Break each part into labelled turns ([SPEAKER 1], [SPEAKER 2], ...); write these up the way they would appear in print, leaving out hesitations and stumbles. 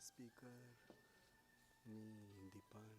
[SPEAKER 1] speaker ni Dipan.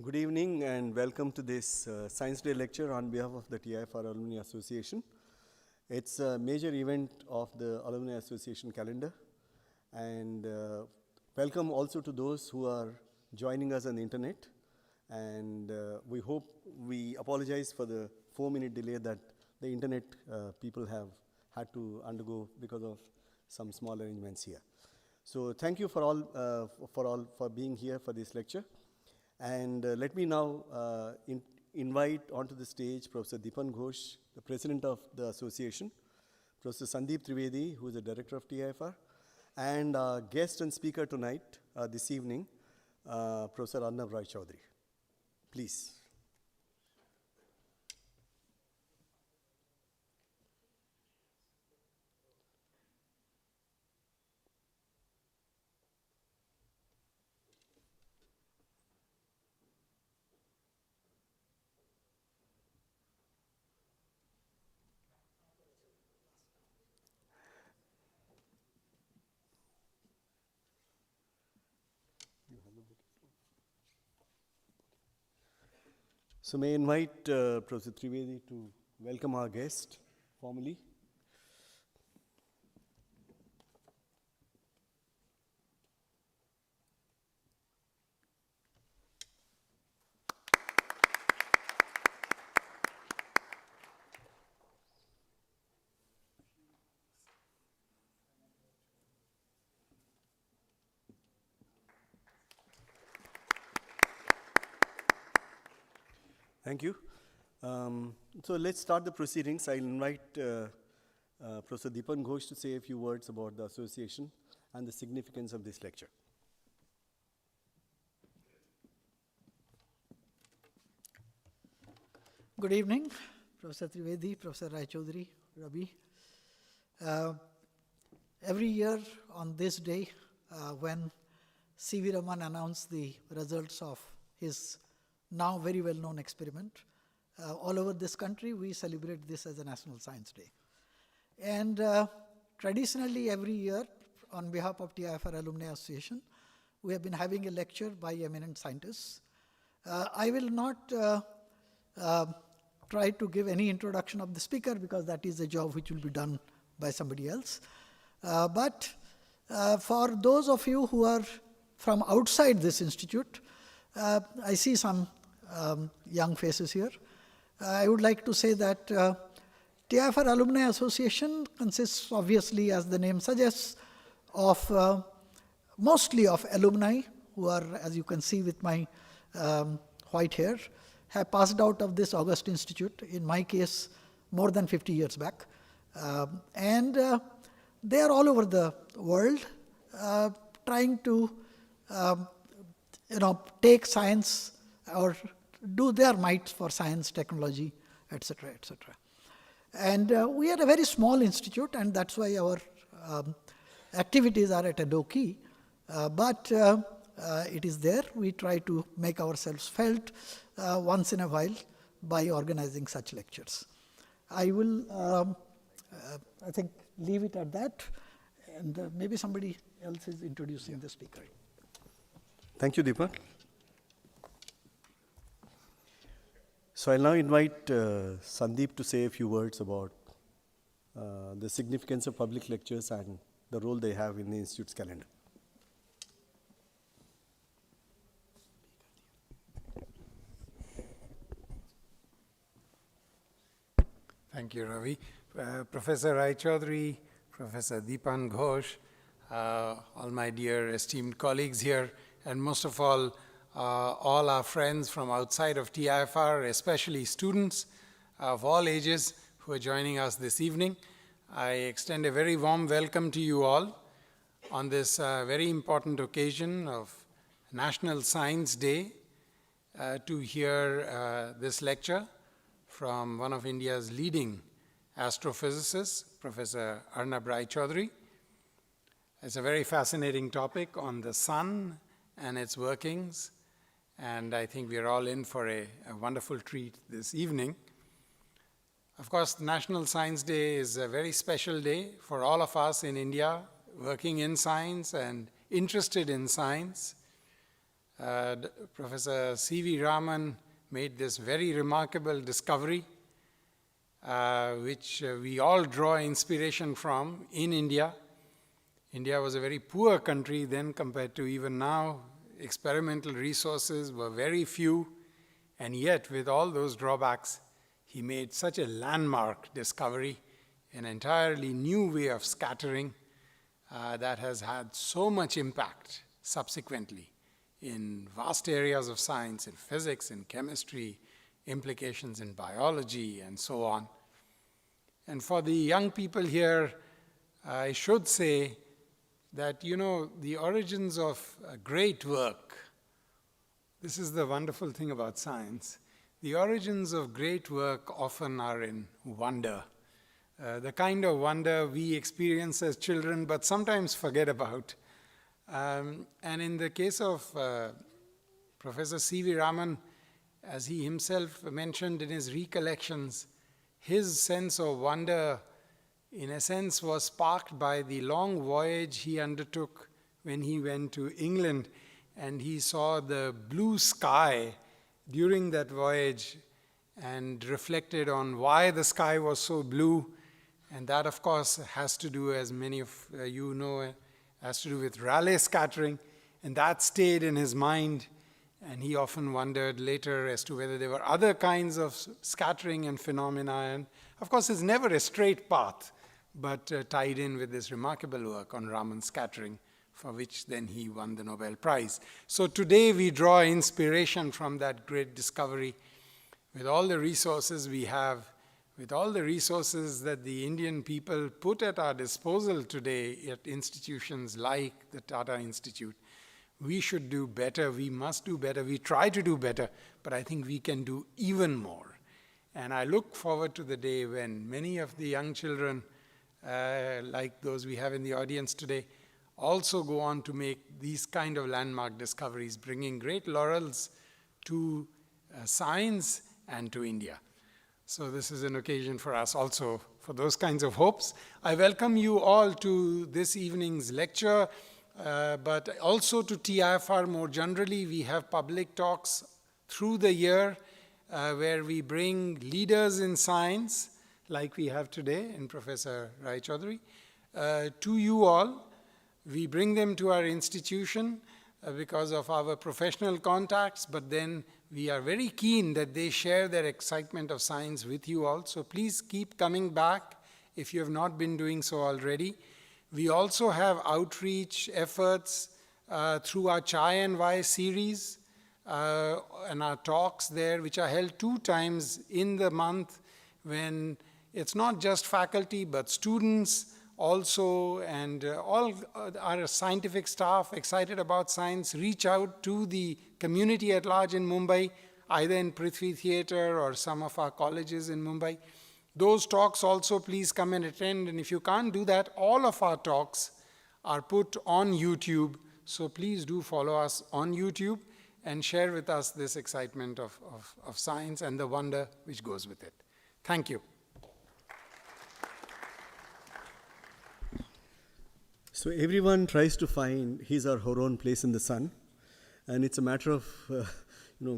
[SPEAKER 1] Good evening and welcome to this Science Day lecture on behalf of the TIFR Alumni Association. It's a major event of the Alumni Association calendar, and welcome also to those who are joining us on the internet. And we apologize for the 4-minute delay that the internet people have had to undergo because of some small arrangements here. So thank you for being here for this lecture. And let me now invite onto the stage Professor Dipan Ghosh, the President of the Association, Professor Sandeep Trivedi, who is the Director of TIFR, and our guest and speaker tonight, this evening, Professor Arnab Rai Chaudhiry. Please. So may I invite Professor Trivedi to welcome our guest formally. Thank you. So let's start the proceedings. I'll invite Professor Dipan Ghosh to say a few words about the association and the significance of this lecture.
[SPEAKER 2] Good evening, Professor Trivedi, Professor Rai Chaudhiry, Ravi. Every year on this day, when C.V. Raman announced the results of his now very well-known experiment, all over this country, we celebrate this as a National Science Day. And traditionally, every year, on behalf of TIFR Alumni Association, we have been having a lecture by eminent scientists. I will not try to give any introduction of the speaker because that is a job which will be done by somebody else. But for those of you who are from outside this institute, I see some young faces here. I would like to say that TIFR Alumni Association consists, obviously, as the name suggests, of mostly of alumni who are, as you can see with my white hair, have passed out of this august institute, in my case, more than 50 years back. And they are all over the world trying to take science or do their might for science, technology, etc., etc. And we are a very small institute, and that's why our activities are at a low key. But it is there. We try to make ourselves felt once in a while by organizing such lectures. I will, I think, leave it at that, and maybe somebody else is introducing the speaker.
[SPEAKER 1] Thank you, Deepa. So I'll now invite Sandeep to say a few words about the significance of public lectures and the role they have in the Institute's calendar.
[SPEAKER 3] Thank you, Ravi. Professor Rai Chaudhiry, Professor Dipan Ghosh, all my dear esteemed colleagues here, and most of all our friends from outside of TIFR, especially students of all ages who are joining us this evening. I extend a very warm welcome to you all on this very important occasion of National Science Day to hear this lecture from one of India's leading astrophysicists, Professor Arnab Rai Chaudhiry. It's a very fascinating topic on the sun and its workings, and I think we are all in for a wonderful treat this evening. Of course, National Science Day is a very special day for all of us in India working in science and interested in science. Professor C.V. Raman made this very remarkable discovery, which we all draw inspiration from in India. India was a very poor country then compared to even now. Experimental resources were very few, and yet with all those drawbacks, he made such a landmark discovery, an entirely new way of scattering that has had so much impact subsequently in vast areas of science, in physics, in chemistry, implications in biology, and so on. And for the young people here, I should say that, the origins of great work, this is the wonderful thing about science, the origins of great work often are in wonder. The kind of wonder we experience as children, but sometimes forget about. And in the case of Professor C.V. Raman, as he himself mentioned in his recollections, his sense of wonder, in a sense, was sparked by the long voyage he undertook when he went to England, and he saw the blue sky during that voyage and reflected on why the sky was so blue. And that, of course, has to do, as many of you know, has to do with Rayleigh scattering. And that stayed in his mind. And he often wondered later as to whether there were other kinds of scattering and phenomena. And, of course, it's never a straight path, but tied in with this remarkable work on Raman scattering, for which then he won the Nobel Prize. So today we draw inspiration from that great discovery. With all the resources we have, with all the resources that the Indian people put at our disposal today at institutions like the Tata Institute, we should do better, we must do better, we try to do better, but I think we can do even more. And I look forward to the day when many of the young children, like those we have in the audience today, also go on to make these kind of landmark discoveries, bringing great laurels to science and to India. So this is an occasion for us also for those kinds of hopes. I welcome you all to this evening's lecture, but also to TIFR more generally. We have public talks through the year where we bring leaders in science, like we have today in Professor Rai Chaudhiry, to you all. We bring them to our institution because of our professional contacts, but then we are very keen that they share their excitement of science with you all. So please keep coming back if you have not been doing so already. We also have outreach efforts through our Chai and Wai series and our talks there, which are held 2 times in the month, when it's not just faculty, but students also, and all our scientific staff excited about science reach out to the community at large in Mumbai, either in Prithvi Theatre or some of our colleges in Mumbai. Those talks also please come and attend, and if you can't do that, all of our talks are put on YouTube, so please do follow us on YouTube and share with us this excitement of science and the wonder which goes with it. Thank you.
[SPEAKER 1] So everyone tries to find his or her own place in the sun, and it's a matter of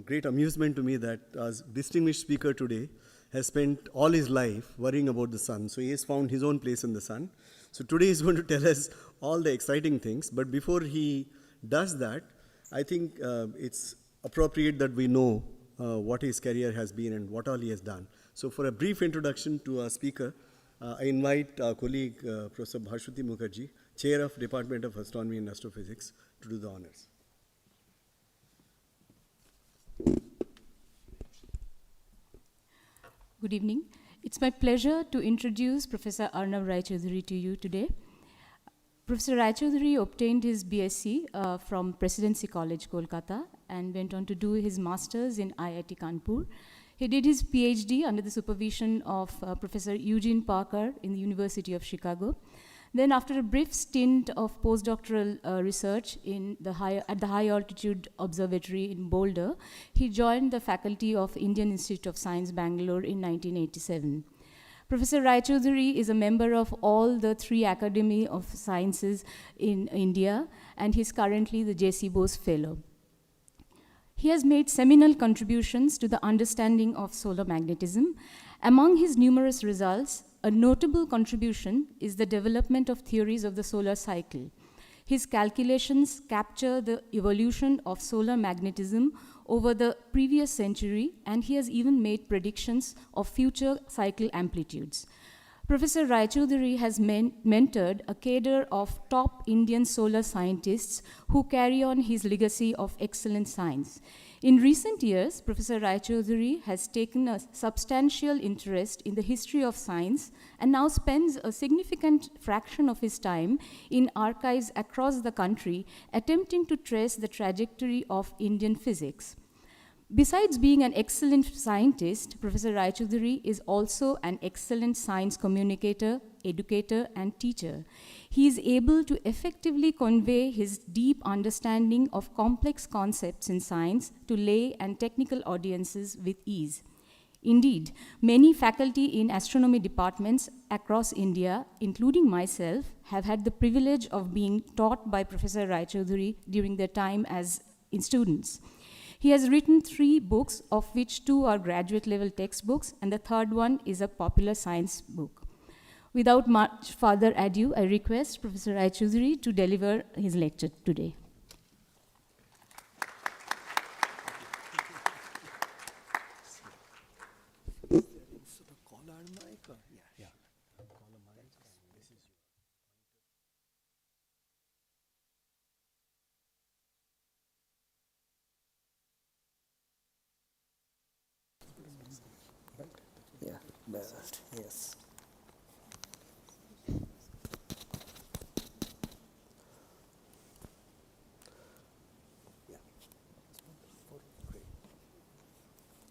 [SPEAKER 1] great amusement to me that our distinguished speaker today has spent all his life worrying about the sun. So he has found his own place in the sun. So today he's going to tell us all the exciting things. But before he does that, I think it's appropriate that we know what his career has been and what all he has done. So for a brief introduction to our speaker, I invite our colleague, Professor Bhashwati Mukherjee, Chair of Department of Astronomy and Astrophysics, to do the honors.
[SPEAKER 4] Good evening. It's my pleasure to introduce Professor Arnab Rai Chaudhiry to you today. Professor Rai Chaudhiry obtained his BSc from Presidency College, Kolkata, and went on to do his master's in IIT Kanpur. He did his PhD under the supervision of Professor Eugene Parker in the University of Chicago. Then, after a brief stint of postdoctoral research at the High Altitude Observatory in Boulder, he joined the faculty of Indian Institute of Science, Bangalore in 1987. Professor Rai Chaudhiry is a member of all the 3 Academy of Sciences in India, and he's currently the J.C. Bose Fellow. He has made seminal contributions to the understanding of solar magnetism. Among his numerous results, a notable contribution is the development of theories of the solar cycle. His calculations capture the evolution of solar magnetism over the previous century, and he has even made predictions of future cycle amplitudes. Professor Rai Chaudhiry has mentored a cadre of top Indian solar scientists who carry on his legacy of excellent science. In recent years, Professor Rai Chaudhiry has taken a substantial interest in the history of science and now spends a significant fraction of his time in archives across the country attempting to trace the trajectory of Indian physics. Besides being an excellent scientist, Professor Rai Chaudhiry is also an excellent science communicator, educator, and teacher. He is able to effectively convey his deep understanding of complex concepts in science to lay and technical audiences with ease. Indeed, many faculty in astronomy departments across India, including myself, have had the privilege of being taught by Professor Rai Chaudhiry during their time as students. He has written 3 books, of which 2 are graduate-level textbooks, and the third one is a popular science book. Without much further ado, I request Professor Rai Chaudhiry to deliver his lecture today.
[SPEAKER 5] Yes.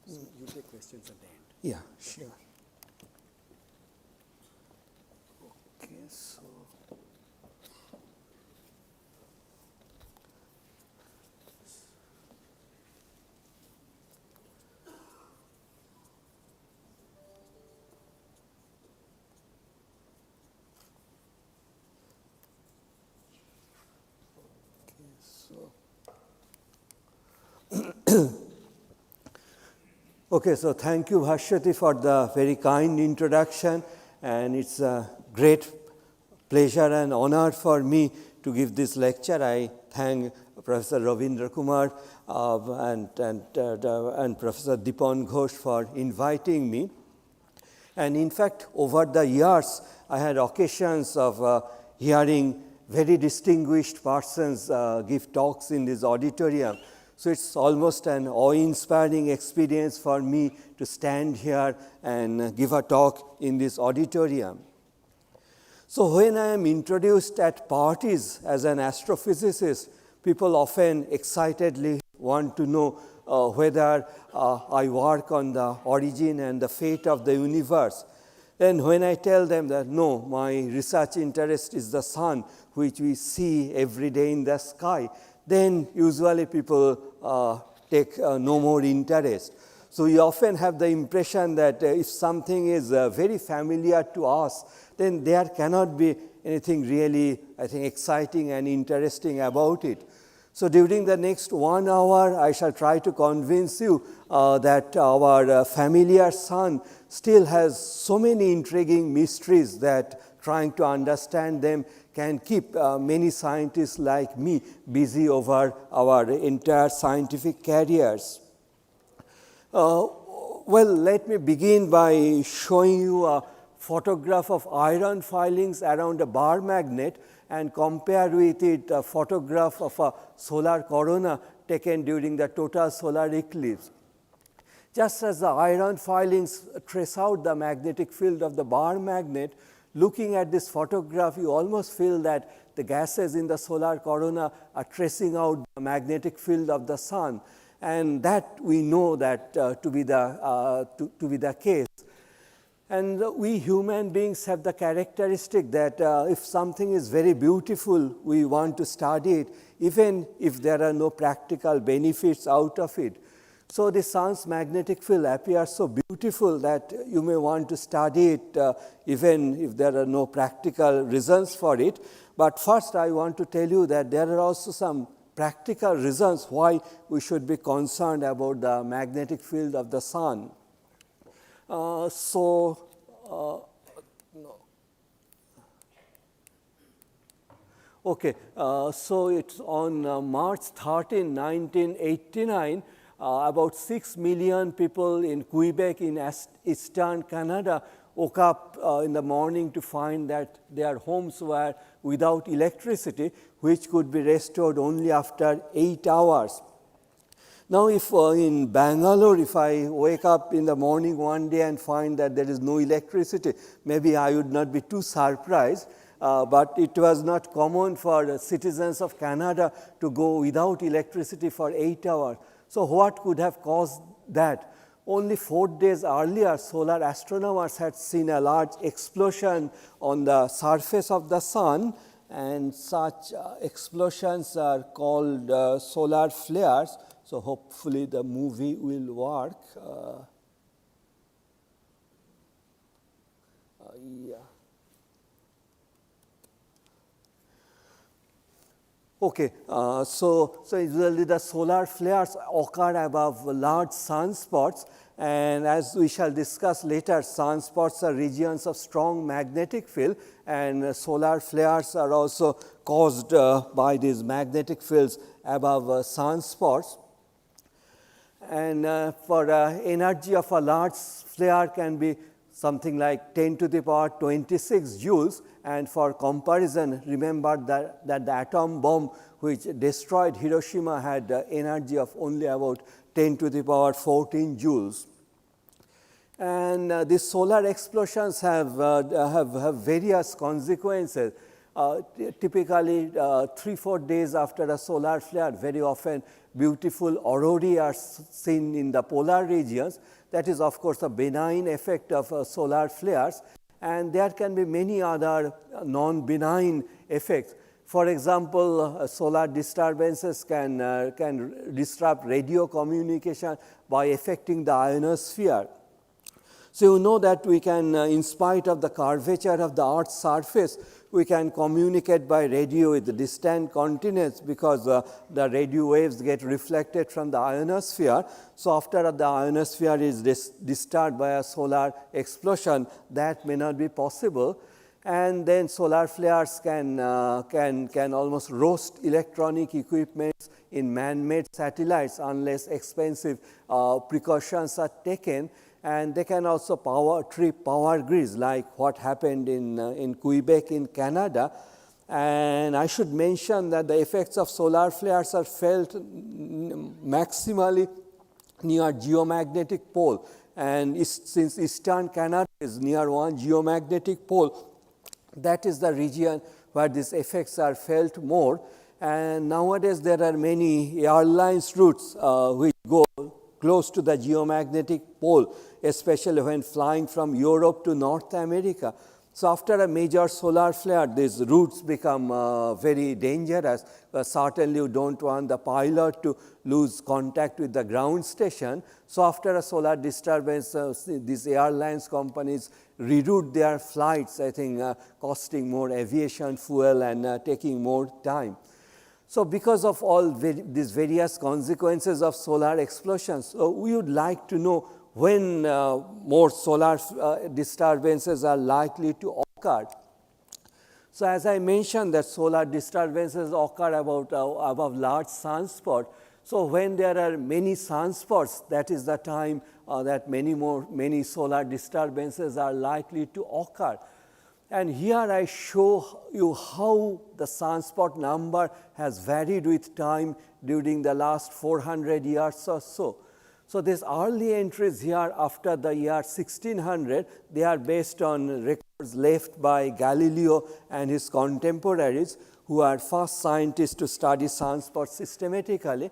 [SPEAKER 1] You take questions at the end.
[SPEAKER 5] Yeah, sure. Okay, so okay, so thank you, Bhashyati, for the very kind introduction, and it's a great pleasure and honor for me to give this lecture. I thank Professor Ravindra Kumar and Professor Dipan Ghosh for inviting me. And in fact, over the years, I had occasions of hearing very distinguished persons give talks in this auditorium. So it's almost an awe-inspiring experience for me to stand here and give a talk in this auditorium. So when I am introduced at parties as an astrophysicist, people often excitedly want to know whether I work on the origin and the fate of the universe. Then when I tell them that no, my research interest is the sun, which we see every day in the sky, then usually people take no more interest. So we often have the impression that if something is very familiar to us, then there cannot be anything really, I think, exciting and interesting about it. So during the next 1 hour, I shall try to convince you that our familiar sun still has so many intriguing mysteries that trying to understand them can keep many scientists like me busy over our entire scientific careers. Well, let me begin by showing you a photograph of iron filings around a bar magnet and compare with it a photograph of a solar corona taken during the total solar eclipse. Just as the iron filings trace out the magnetic field of the bar magnet, looking at this photograph, you almost feel that the gases in the solar corona are tracing out the magnetic field of the sun, and that we know that to be the case. And we human beings have the characteristic that if something is very beautiful, we want to study it, even if there are no practical benefits out of it. So the sun's magnetic field appears so beautiful that you may want to study it even if there are no practical reasons for it. But first I want to tell you that there are also some practical reasons why we should be concerned about the magnetic field of the sun. Okay, so it's on March 13, 1989, about 6 million people in Quebec in eastern Canada woke up in the morning to find that their homes were without electricity, which could be restored only after 8 hours. Now, if in Bangalore, if I wake up in the morning one day and find that there is no electricity, maybe I would not be too surprised. But it was not common for citizens of Canada to go without electricity for 8 hours. So what could have caused that? Only 4 days earlier, solar astronomers had seen a large explosion on the surface of the sun, and such explosions are called solar flares. So hopefully the movie will work. Yeah. Okay, so usually the solar flares occur above large sunspots, and as we shall discuss later, sunspots are regions of strong magnetic field, and solar flares are also caused by these magnetic fields above sunspots. And for energy of a large flare can be something like 10 to the power 26 joules, and for comparison, remember that the atom bomb which destroyed Hiroshima had energy of only about 10 to the power 14 joules. And these solar explosions have various consequences. Typically, 3-4 days after a solar flare, very often beautiful aurorae are seen in the polar regions. That is, of course, a benign effect of solar flares, and there can be many other non-benign effects. For example, solar disturbances can disrupt radio communication by affecting the ionosphere. So you know that we can, in spite of the curvature of the Earth's surface, we can communicate by radio with the distant continents because the radio waves get reflected from the ionosphere. So after the ionosphere is disturbed by a solar explosion, that may not be possible. And then solar flares can almost roast electronic equipment in man-made satellites unless expensive precautions are taken. And they can also trip power grids, like what happened in Quebec in Canada. And I should mention that the effects of solar flares are felt maximally near geomagnetic pole. And since eastern Canada is near one geomagnetic pole, that is the region where these effects are felt more. And nowadays there are many airlines routes which go close to the geomagnetic pole, especially when flying from Europe to North America. So after a major solar flare, these routes become very dangerous. Certainly you don't want the pilot to lose contact with the ground station. So after a solar disturbance, these airlines companies reroute their flights, I think costing more aviation fuel and taking more time. So because of all these various consequences of solar explosions, we would like to know when more solar disturbances are likely to occur. So as I mentioned that solar disturbances occur above large sunspots. So when there are many sunspots, that is the time that many solar disturbances are likely to occur. And here I show you how the sunspot number has varied with time during the last 400 years or so. So these early entries here after the year 1600, they are based on records left by Galileo and his contemporaries, who are first scientists to study sunspots systematically.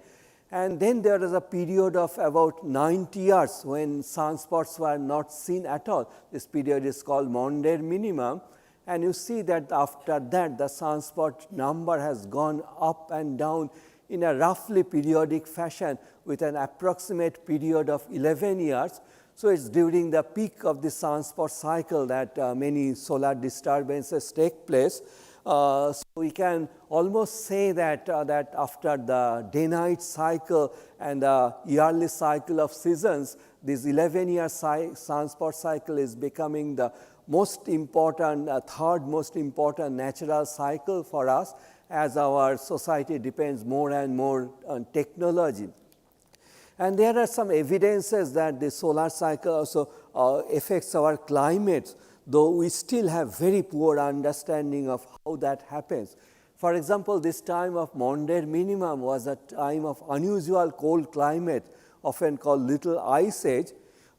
[SPEAKER 5] And then there is a period of about 90 years when sunspots were not seen at all. This period is called Maunder minimum. And you see that after that, the sunspot number has gone up and down in a roughly periodic fashion with an approximate period of 11 years. So it's during the peak of the sunspot cycle that many solar disturbances take place. So we can almost say that, that after the day-night cycle and the yearly cycle of seasons, this 11-year sunspot cycle is becoming the most important, third most important natural cycle for us, as our society depends more and more on technology. And there are some evidences that the solar cycle also affects our climate, though we still have very poor understanding of how that happens. For example, this time of Maunder minimum was a time of unusual cold climate, often called Little Ice Age.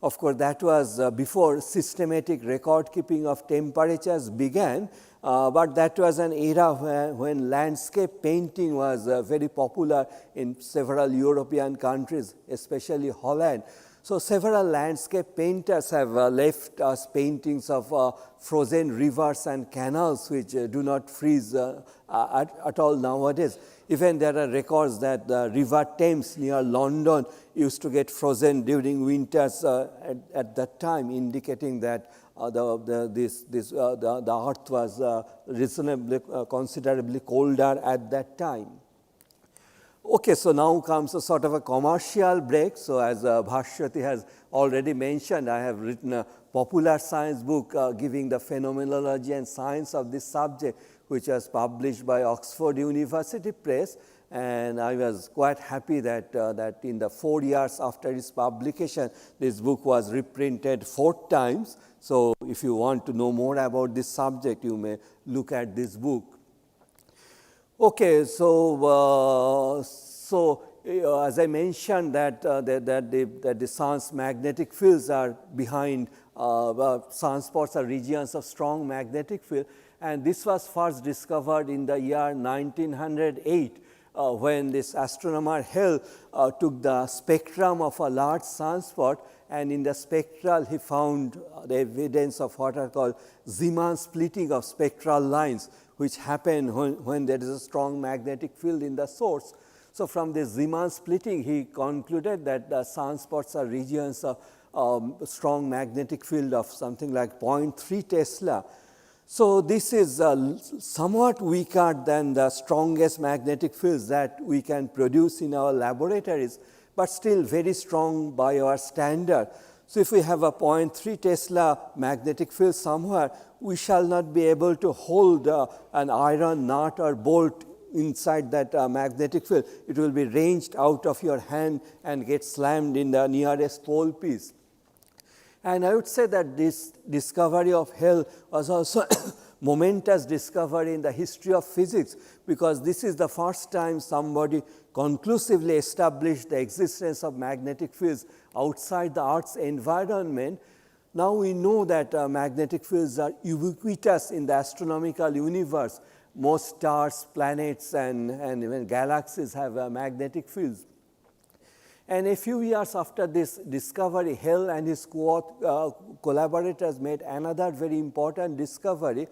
[SPEAKER 5] Of course, that was before systematic record keeping of temperatures began, but that was an era when landscape painting was very popular in several European countries, especially Holland. So several landscape painters have left us paintings of frozen rivers and canals which do not freeze at all nowadays. Even there are records that the River Thames near London used to get frozen during winters at that time, indicating that the earth was reasonably, considerably colder at that time. Okay, so now comes a sort of a commercial break. So as Bhashyati has already mentioned, I have written a popular science book giving the phenomenology and science of this subject, which was published by Oxford University Press. And I was quite happy that, that in the 4 years after its publication, this book was reprinted 4 times. So if you want to know more about this subject, you may look at this book. Okay, so as I mentioned that the sun's magnetic fields are behind sunspots are regions of strong magnetic field, and this was first discovered in the year 1908 when this astronomer Hell took the spectrum of a large sunspot, and in the spectral he found the evidence of what are called Zeeman splitting of spectral lines, which happen when there is a strong magnetic field in the source. So from this Zeeman splitting, he concluded that the sunspots are regions of strong magnetic field of something like 0.3 Tesla. So this is somewhat weaker than the strongest magnetic fields that we can produce in our laboratories, but still very strong by our standard. So if we have a 0.3 Tesla magnetic field somewhere, we shall not be able to hold an iron nut or bolt inside that magnetic field. It will be wrenched out of your hand and get slammed in the nearest pole piece. And I would say that this discovery of Hell was also momentous discovery in the history of physics, because this is the first time somebody conclusively established the existence of magnetic fields outside the Earth's environment. Now we know that magnetic fields are ubiquitous in the astronomical universe. Most stars, planets, and even galaxies have magnetic fields. And a few years after this discovery, Hell and his collaborators made another very important discovery.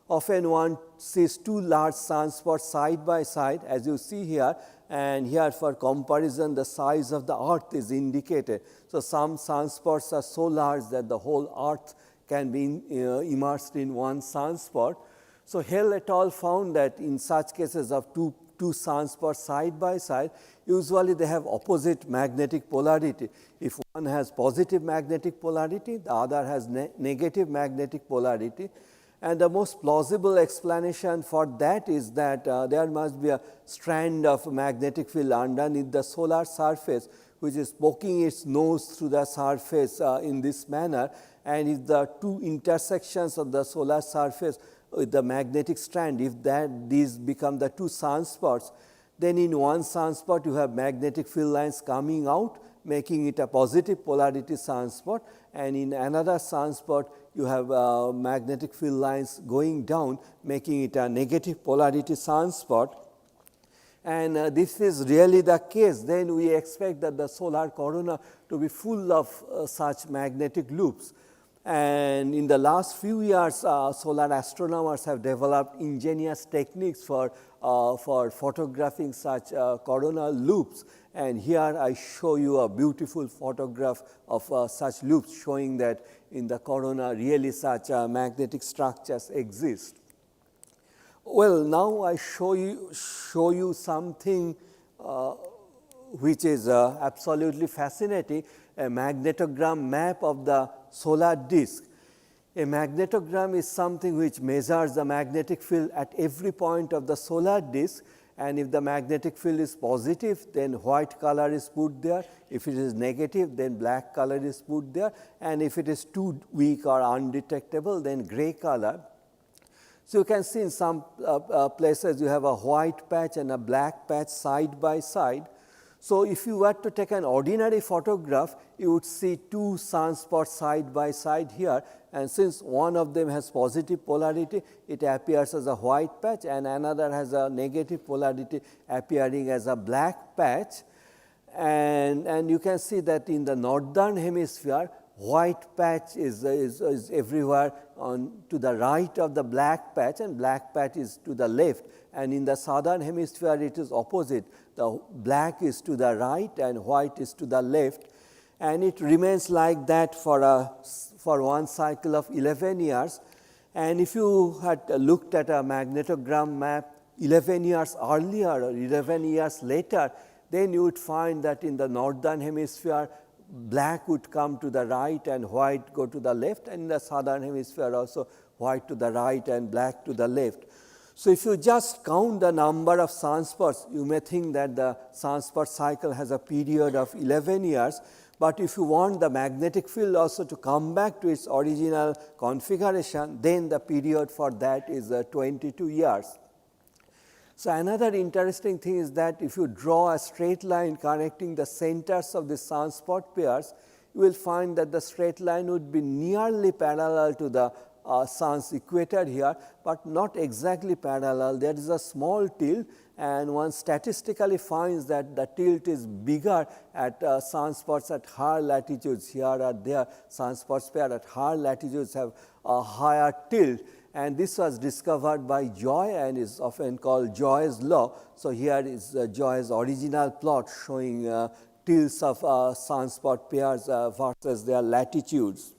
[SPEAKER 5] Often one sees 2 large sunspots side by side, as you see here, and here for comparison the size of the Earth is indicated. So some sunspots are so large that the whole Earth can be immersed in one sunspot. So Hell et al. Found that in such cases of two sunspots side by side, usually they have opposite magnetic polarity. If one has positive magnetic polarity, the other has negative magnetic polarity. And the most plausible explanation for that is that there must be a strand of magnetic field underneath the solar surface, which is poking its nose through the surface in this manner. And if the 2 intersections of the solar surface with the magnetic strand, if these become the 2 sunspots, then in one sunspot you have magnetic field lines coming out, making it a positive polarity sunspot, and in another sunspot you have magnetic field lines going down, making it a negative polarity sunspot. And this is really the case. Then we expect that the solar corona to be full of such magnetic loops. And in the last few years, solar astronomers have developed ingenious techniques for photographing such coronal loops. And here I show you a beautiful photograph of such loops, showing that in the corona really such magnetic structures exist. Well, now I show you something which is absolutely fascinating, a magnetogram map of the solar disk. A magnetogram is something which measures the magnetic field at every point of the solar disk, and if the magnetic field is positive, then white color is put there. If it is negative, then black color is put there, and if it is too weak or undetectable, then gray color. So you can see in some places you have a white patch and a black patch side by side. So if you were to take an ordinary photograph, you would see two sunspots side by side here, and since one of them has positive polarity, it appears as a white patch, and another has a negative polarity appearing as a black patch. And you can see that in the northern hemisphere, white patch is everywhere to the right of the black patch, and black patch is to the left. And in the southern hemisphere, it is opposite. The black is to the right and white is to the left. And it remains like that for one cycle of 11 years. And if you had looked at a magnetogram map 11 years earlier or 11 years later, then you would find that in the northern hemisphere, black would come to the right and white go to the left, and in the southern hemisphere also white to the right and black to the left. So if you just count the number of sunspots, you may think that the sunspot cycle has a period of 11 years, but if you want the magnetic field also to come back to its original configuration, then the period for that is 22 years. So another interesting thing is that if you draw a straight line connecting the centers of the sunspot pairs, you will find that the straight line would be nearly parallel to the sun's equator here, but not exactly parallel. There is a small tilt, and one statistically finds that the tilt is bigger at sunspots at higher latitudes. Here or there, sunspots pair at higher latitudes have a higher tilt. And this was discovered by Joy and is often called Joy's law. So here is Joy's original plot showing tilts of sunspot pairs versus their latitudes.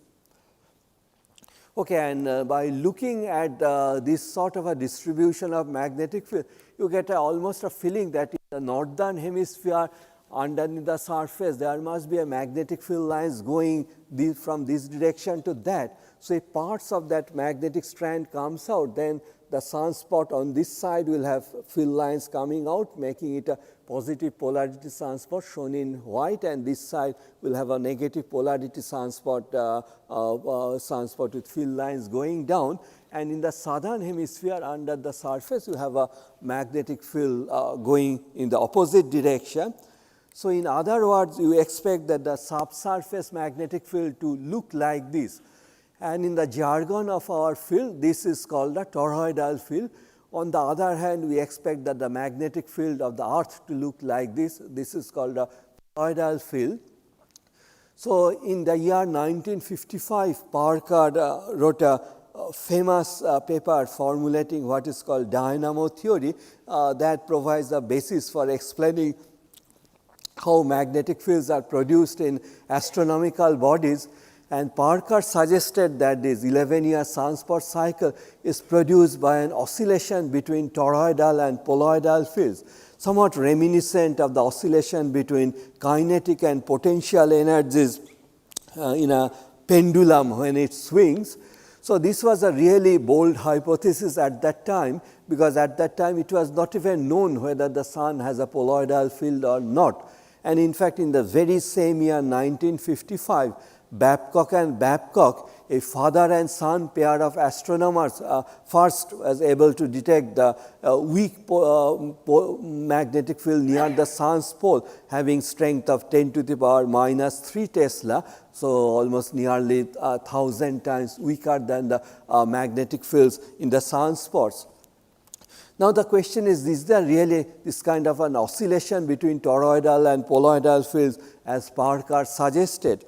[SPEAKER 5] Okay, and by looking at this sort of a distribution of magnetic field, you get almost a feeling that in the northern hemisphere, underneath the surface, there must be a magnetic field lines going from this direction to that. So if parts of that magnetic strand comes out, then the sunspot on this side will have field lines coming out, making it a positive polarity sunspot shown in white, and this side will have a negative polarity sunspot, sunspot with field lines going down. And in the southern hemisphere, under the surface, you have a magnetic field going in the opposite direction. So in other words, you expect that the subsurface magnetic field to look like this. And in the jargon of our field, this is called a toroidal field. On the other hand, we expect that the magnetic field of the earth to look like this. This is called a toroidal field. So in the year 1955, Parker wrote a famous paper formulating what is called dynamo theory that provides the basis for explaining how magnetic fields are produced in astronomical bodies. And Parker suggested that this 11-year sunspot cycle is produced by an oscillation between toroidal and poloidal fields, somewhat reminiscent of the oscillation between kinetic and potential energies in a pendulum when it swings. So this was a really bold hypothesis at that time, because at that time it was not even known whether the sun has a poloidal field or not. And in fact, in the very same year 1955, Babcock and Babcock, a father and son pair of astronomers, first was able to detect the weak magnetic field near the sun's pole, having strength of 10 to the power minus 3 Tesla, so almost nearly 1,000 times weaker than the magnetic fields in the sunspots. Now the question is there really this kind of an oscillation between toroidal and poloidal fields as Parker suggested?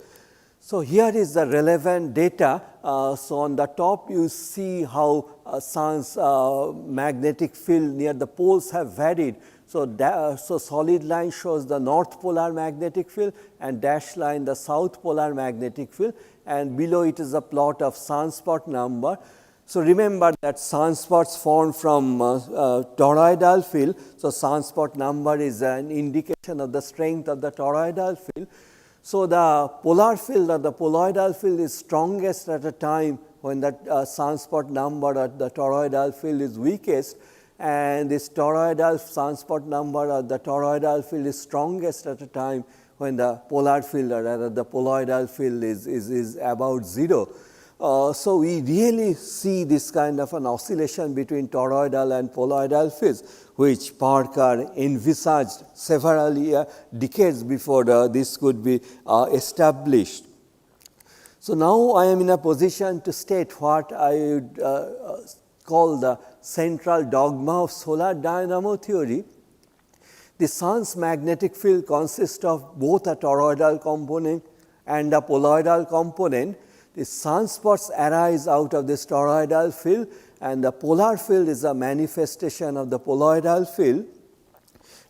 [SPEAKER 5] So here is the relevant data. So on the top you see how sun's magnetic field near the poles have varied. So solid line shows the north polar magnetic field and dashed line the south polar magnetic field, and below it is a plot of sunspot number. So remember that sunspots form from toroidal field. So sunspot number is an indication of the strength of the toroidal field. So the polar field or the poloidal field is strongest at a time when the sunspot number or the toroidal field is weakest, and this toroidal sunspot number or the toroidal field is strongest at a time when the polar field or rather the poloidal field is about 0. So we really see this kind of an oscillation between toroidal and poloidal fields, which Parker envisaged several decades before this could be established. So now I am in a position to state what I would call the central dogma of solar dynamo theory. The sun's magnetic field consists of both a toroidal component and a poloidal component. The sunspots arise out of this toroidal field, and the polar field is a manifestation of the poloidal field.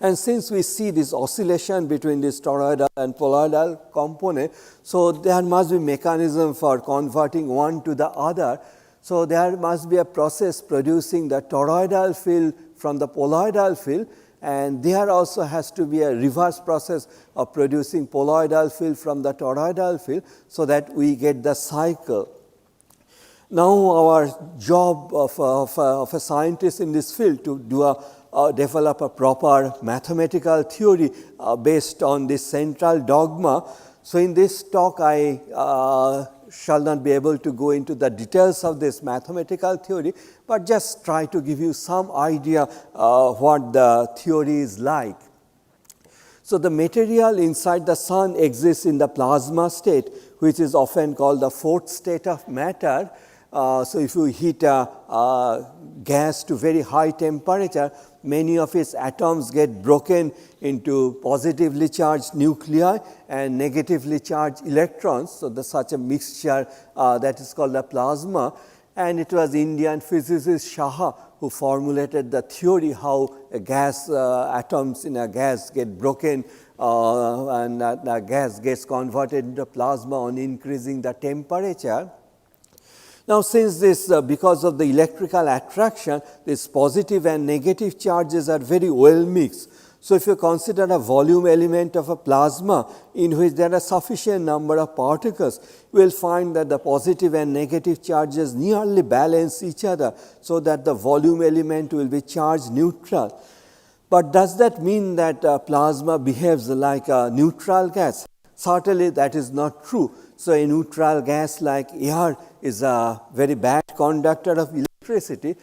[SPEAKER 5] And since we see this oscillation between this toroidal and poloidal component, so there must be mechanism for converting one to the other. So there must be a process producing the toroidal field from the poloidal field, and there also has to be a reverse process of producing poloidal field from the toroidal field, so that we get the cycle. Now our job of a scientist in this field to do develop a proper mathematical theory based on this central dogma. So in this talk I shall not be able to go into the details of this mathematical theory, but just try to give you some idea what the theory is like. So the material inside the sun exists in the plasma state, which is often called the fourth state of matter. So if you heat a gas to very high temperature, many of its atoms get broken into positively charged nuclei and negatively charged electrons. So there's such a mixture that is called a plasma, and it was Indian physicist Shah who formulated the theory how a gas atoms in a gas get broken and the gas gets converted into plasma on increasing the temperature. Now, since this because of the electrical attraction, these positive and negative charges are very well mixed. So, if you consider a volume element of a plasma in which there are sufficient number of particles, you will find that the positive and negative charges nearly balance each other, so that the volume element will be charge neutral. But does that mean that plasma behaves like a neutral gas? Certainly that is not true. So, a neutral gas like air is a very bad conductor of electricity,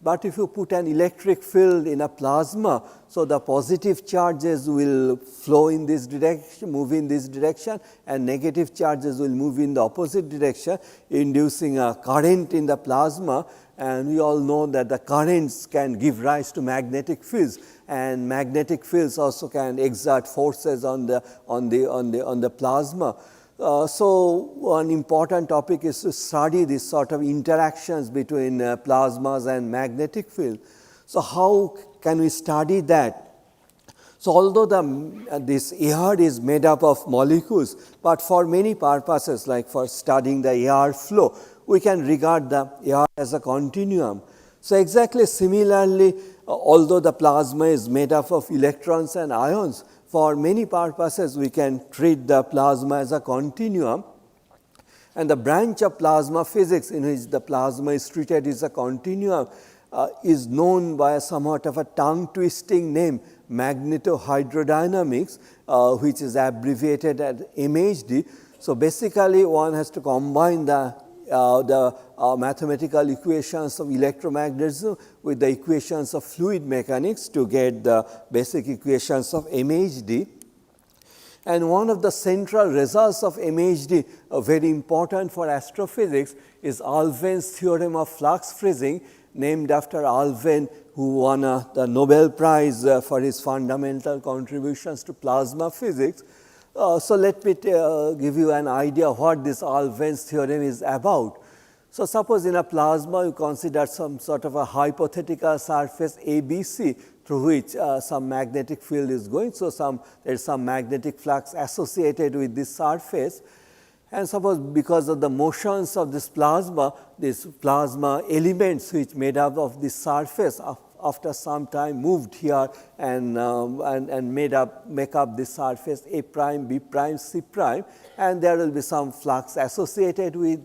[SPEAKER 5] but if you put an electric field in a plasma, so the positive charges will flow in this direction, move in this direction, and negative charges will move in the opposite direction, inducing a current in the plasma. And we all know that the currents can give rise to magnetic fields, and magnetic fields also can exert forces on the plasma. So one important topic is to study this sort of interactions between plasmas and magnetic field. So how can we study that? So although this air is made up of molecules, but for many purposes like for studying the air flow, we can regard the air as a continuum. So exactly similarly, although the plasma is made up of electrons and ions, for many purposes we can treat the plasma as a continuum, and the branch of plasma physics in which the plasma is treated as a continuum is known by a somewhat of a tongue twisting name, magnetohydrodynamics, which is abbreviated as MHD. So basically one has to combine the mathematical equations of electromagnetism with the equations of fluid mechanics to get the basic equations of MHD. And one of the central results of MHD, very important for astrophysics, is Alfvén's theorem of flux freezing, named after Alfvén, who won the Nobel Prize for his fundamental contributions to plasma physics. So let me give you an idea what this Alfvén's theorem is about. So suppose in a plasma you consider some sort of a hypothetical surface ABC through which some magnetic field is going. So there is some magnetic flux associated with this surface, And suppose because of the motions of this plasma elements which made up of this surface after some time moved here and make up this surface A prime, B prime, C prime, and there will be some flux associated with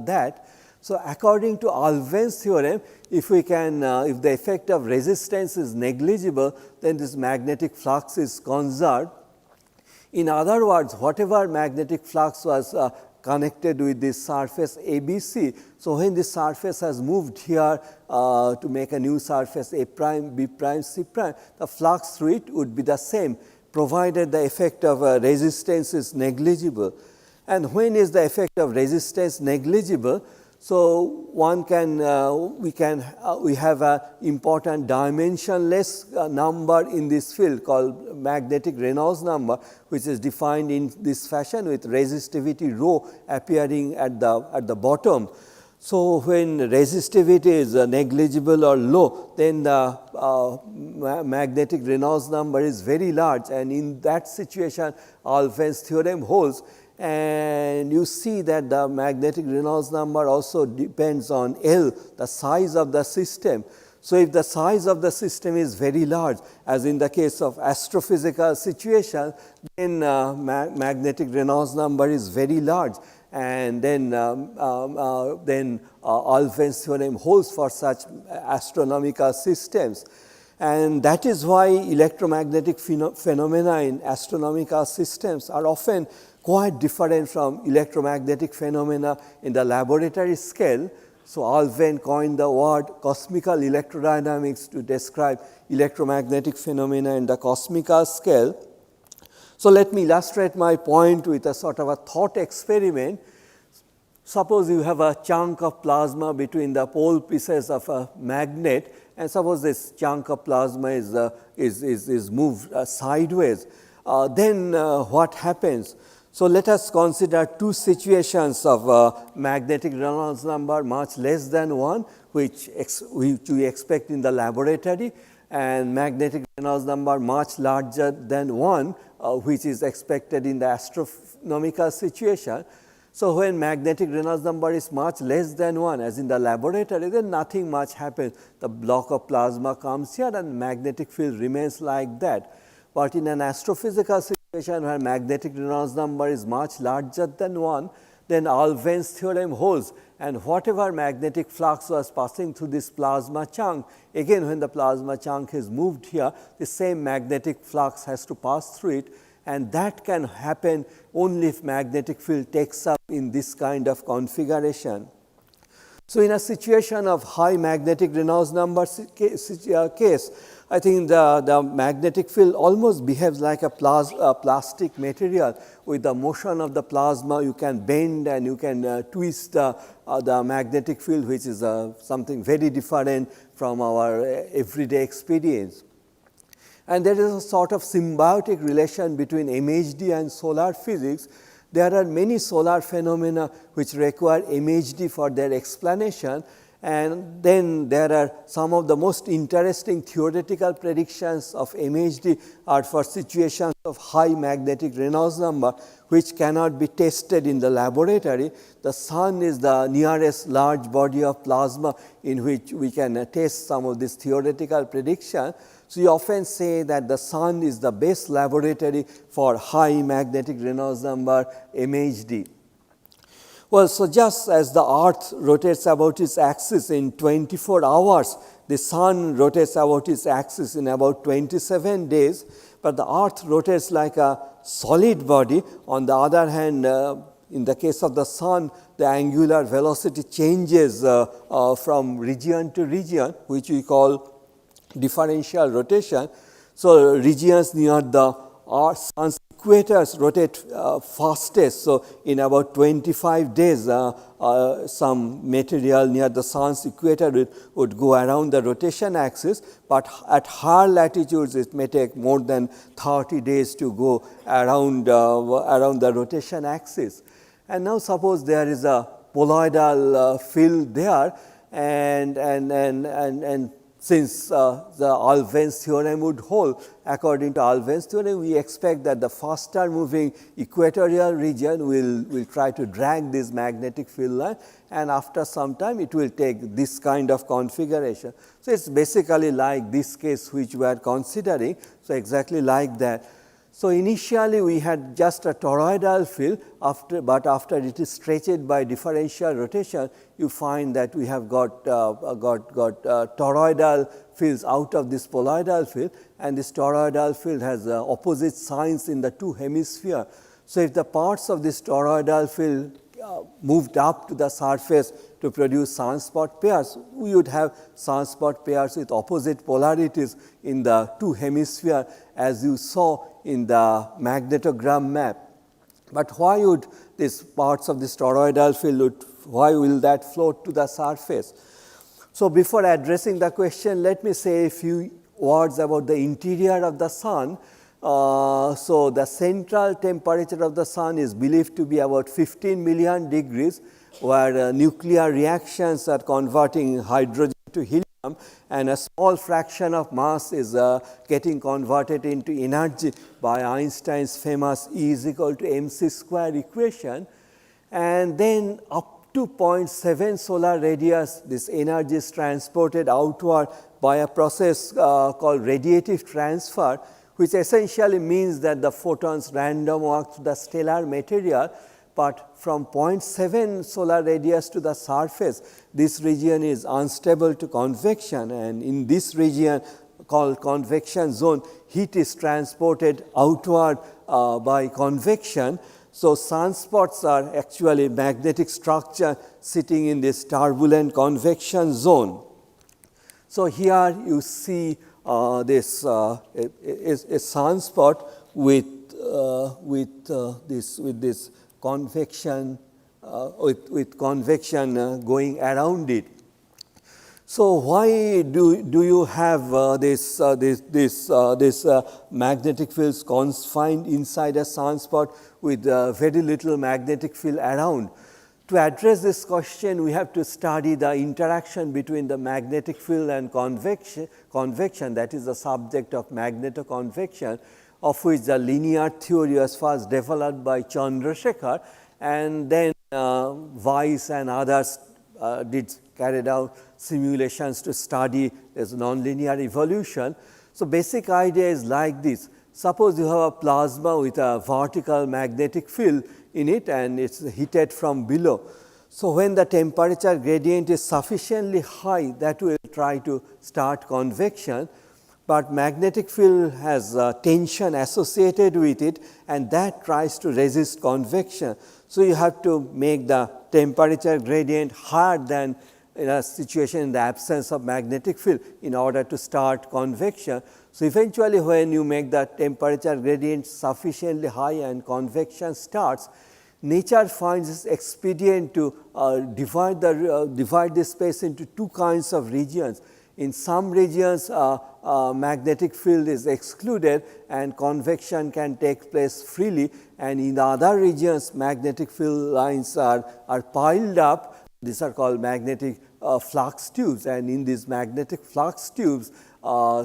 [SPEAKER 5] that. So, according to Alfvén's theorem, if we can, if the effect of resistance is negligible, then this magnetic flux is conserved. In other words, whatever magnetic flux was connected with this surface ABC, so when this surface has moved here to make a new surface A prime, B prime, C prime, the flux through it would be the same, provided the effect of resistance is negligible. And when is the effect of resistance negligible? So, one can we have a important dimensionless number in this field called magnetic Reynolds number, which is defined in this fashion with resistivity rho appearing at the bottom. So, when resistivity is negligible or low, then the magnetic Reynolds number is very large, and in that situation Alfvén's theorem holds. And you see that the magnetic Reynolds number also depends on L, the size of the system. So, if the size of the system is very large, as in the case of astrophysical situation, then magnetic Reynolds number is very large, and then Alfvén's theorem holds for such astronomical systems. And that is why electromagnetic phenomena in astronomical systems are often quite different from electromagnetic phenomena in the laboratory scale. So, Alfvén coined the word cosmical electrodynamics to describe electromagnetic phenomena in the cosmical scale. So, let me illustrate my point with a sort of a thought experiment. Suppose you have a chunk of plasma between the pole pieces of a magnet, and suppose this chunk of plasma is moved sideways. Then what happens? So, let us consider two situations of magnetic Reynolds number much less than 1, which we expect in the laboratory, and magnetic Reynolds number much larger than 1, which is expected in the astronomical situation. So, when magnetic Reynolds number is much less than 1, as in the laboratory, then nothing much happens. The block of plasma comes here and magnetic field remains like that. But in an astrophysical situation where magnetic Reynolds number is much larger than 1, then Alfvén's theorem holds, and whatever magnetic flux was passing through this plasma chunk, again when the plasma chunk is moved here, the same magnetic flux has to pass through it, and that can happen only if magnetic field takes up in this kind of configuration. So, in a situation of high magnetic Reynolds number case, I think the magnetic field almost behaves like a plastic material. With the motion of the plasma, you can bend and you can twist the magnetic field, which is something very different from our everyday experience. And there is a sort of symbiotic relation between MHD and solar physics. There are many solar phenomena which require MHD for their explanation, and then there are some of the most interesting theoretical predictions of MHD are for situations of high magnetic Reynolds number, which cannot be tested in the laboratory. The sun is the nearest large body of plasma in which we can test some of this theoretical prediction. So, you often say that the sun is the best laboratory for high magnetic Reynolds number MHD. Well, so just as the earth rotates about its axis in 24 hours, the sun rotates about its axis in about 27 days, but the earth rotates like a solid body. On the other hand, in the case of the sun, the angular velocity changes from region to region, which we call differential rotation. So, regions near the sun's equators rotate fastest. So, in about 25 days, some material near the sun's equator would go around the rotation axis, but at higher latitudes it may take more than 30 days to go around the rotation axis. And now suppose there is a poloidal field there, and since the Alfvén's theorem would hold, according to Alfvén's theorem, we expect that the faster moving equatorial region will try to drag this magnetic field line, and after some time it will take this kind of configuration. So, it is basically like this case which we are considering. So, exactly like that. So, initially we had just a toroidal field, but after it is stretched by differential rotation, you find that we have got toroidal fields out of this poloidal field, and this toroidal field has opposite signs in the two hemispheres. So, if the parts of this toroidal field moved up to the surface to produce sunspot pairs, we would have sunspot pairs with opposite polarities in the two hemispheres, as you saw in the magnetogram map. But why would these parts of this toroidal field, why will that float to the surface? So, before addressing the question, let me say a few words about the interior of the sun. So, the central temperature of the sun is believed to be about 15 million degrees, where nuclear reactions are converting hydrogen to helium, and a small fraction of mass is getting converted into energy by Einstein's famous E is equal to mc square equation. And then up to 0.7 solar radius, this energy is transported outward by a process called radiative transfer, which essentially means that the photons random walk through the stellar material, but from 0.7 solar radius to the surface, this region is unstable to convection, and in this region called convection zone, heat is transported outward by convection. So, sunspots are actually magnetic structure sitting in this turbulent convection zone. So, here you see this a sunspot with this convection with convection going around it. So, why do you have this magnetic fields confined inside a sunspot with very little magnetic field around? To address this question, we have to study the interaction between the magnetic field and convection, that is the subject of magnetoconvection, of which the linear theory was first developed by Chandrasekhar, and then Weiss and others carried out simulations to study this nonlinear evolution. So, basic idea is like this. Suppose you have a plasma with a vertical magnetic field in it, and it is heated from below. So, when the temperature gradient is sufficiently high, that will try to start convection, but magnetic field has tension associated with it, and that tries to resist convection. So, you have to make the temperature gradient higher than in a situation in the absence of magnetic field in order to start convection. So, eventually when you make the temperature gradient sufficiently high and convection starts, nature finds it expedient to divide the space into two kinds of regions. In some regions magnetic field is excluded and convection can take place freely, and in the other regions magnetic field lines are piled up. These are called magnetic flux tubes, and in these magnetic flux tubes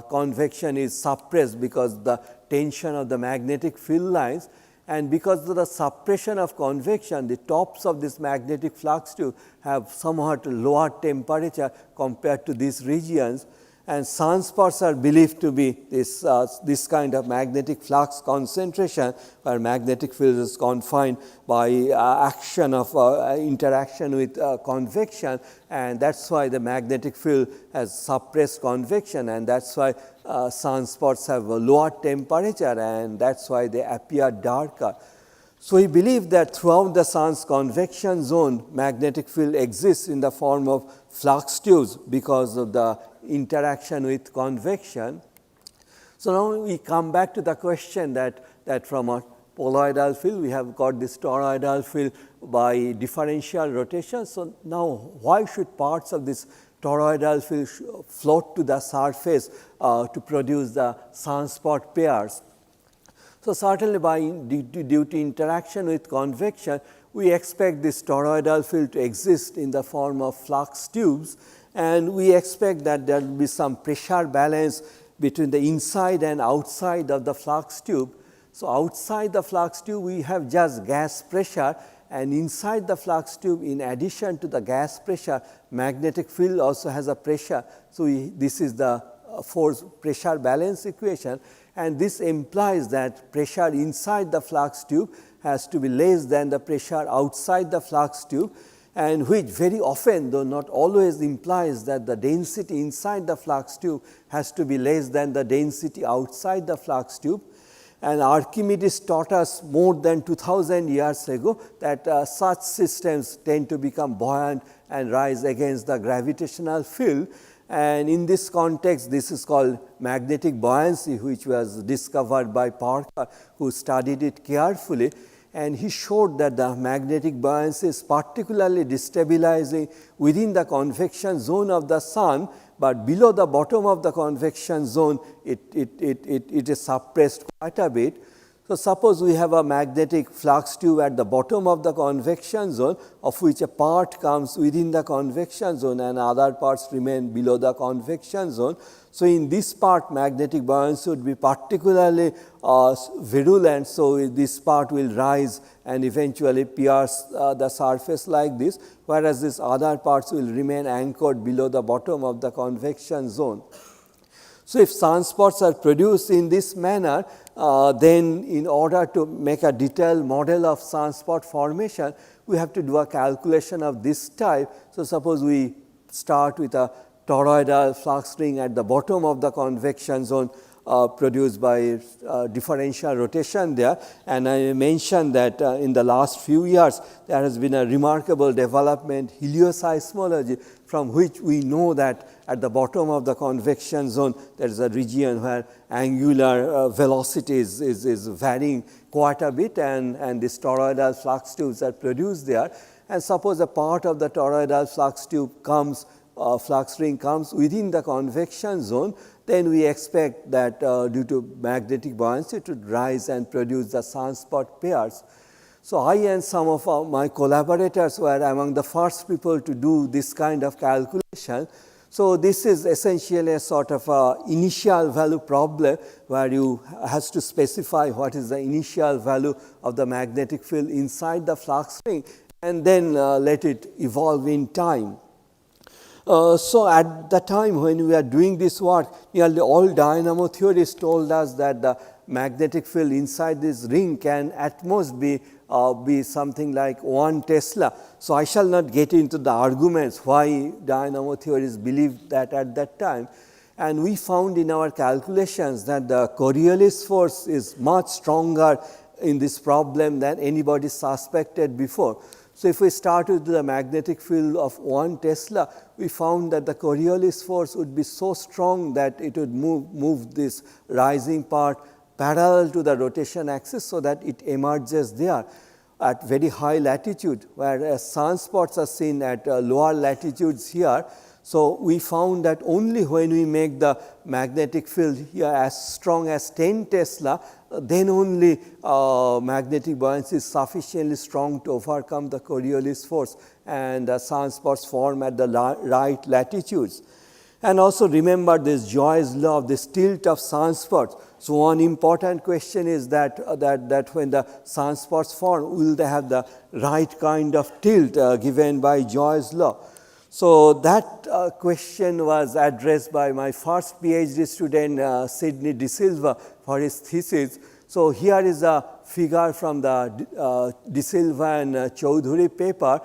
[SPEAKER 5] convection is suppressed because the tension of the magnetic field lines, and because of the suppression of convection, the tops of this magnetic flux tube have somewhat lower temperature compared to these regions, and sunspots are believed to be this kind of magnetic flux concentration, where magnetic field is confined by action of interaction with convection, and that is why the magnetic field has suppressed convection, and that is why sunspots have a lower temperature, and that is why they appear darker. So, we believe that throughout the sun's convection zone, magnetic field exists in the form of flux tubes because of the interaction with convection. So, now we come back to the question that from a poloidal field we have got this toroidal field by differential rotation. So, now why should parts of this toroidal field float to the surface to produce the sunspot pairs? So, certainly due to interaction with convection, we expect this toroidal field to exist in the form of flux tubes, and we expect that there will be some pressure balance between the inside and outside of the flux tube. So, outside the flux tube we have just gas pressure, and inside the flux tube, in addition to the gas pressure, magnetic field also has a pressure. So, this is the force pressure balance equation, and this implies that pressure inside the flux tube has to be less than the pressure outside the flux tube, and which very often, though not always, implies that the density inside the flux tube has to be less than the density outside the flux tube. And Archimedes taught us more than 2000 years ago that such systems tend to become buoyant and rise against the gravitational field. And in this context, this is called magnetic buoyancy, which was discovered by Parker, who studied it carefully. And he showed that the magnetic buoyancy is particularly destabilizing within the convection zone of the sun, but below the bottom of the convection zone, it is suppressed quite a bit. So, suppose we have a magnetic flux tube at the bottom of the convection zone, of which a part comes within the convection zone and other parts remain below the convection zone. So, in this part magnetic buoyancy would be particularly virulent. So, this part will rise and eventually pierce the surface like this, whereas these other parts will remain anchored below the bottom of the convection zone. So, if sunspots are produced in this manner, then in order to make a detailed model of sunspot formation, we have to do a calculation of this type. So, suppose we start with a toroidal flux ring at the bottom of the convection zone produced by differential rotation there, and I mentioned that in the last few years there has been a remarkable development, helioseismology, from which we know that at the bottom of the convection zone there is a region where angular velocity is varying quite a bit, and these toroidal flux tubes are produced there. And suppose a part of the toroidal flux tube comes, flux ring comes within the convection zone, then we expect that due to magnetic buoyancy it would rise and produce the sunspot pairs. So, I and some of my collaborators were among the first people to do this kind of calculation. So, this is essentially a sort of initial value problem, where you has to specify what is the initial value of the magnetic field inside the flux ring, and then let it evolve in time. So, at the time when we are doing this work, nearly all dynamo theorists told us that the magnetic field inside this ring can at most be something like 1 Tesla. So, I shall not get into the arguments why dynamo theorists believed that at that time. And we found in our calculations that the Coriolis force is much stronger in this problem than anybody suspected before. So, if we start with the magnetic field of 1 Tesla, we found that the Coriolis force would be so strong that it would move this rising part parallel to the rotation axis, so that it emerges there at very high latitude, whereas sunspots are seen at lower latitudes here. So, we found that only when we make the magnetic field here as strong as 10 Tesla, then only magnetic buoyancy is sufficiently strong to overcome the Coriolis force, and sunspots form at the right latitudes. And also remember this Joy's law of this tilt of sunspots. So, one important question is that when the sunspots form, will they have the right kind of tilt given by Joy's law? So, that question was addressed by my first PhD student Sidney De Silva for his thesis. So, here is a figure from the De Silva and Chaudhury paper.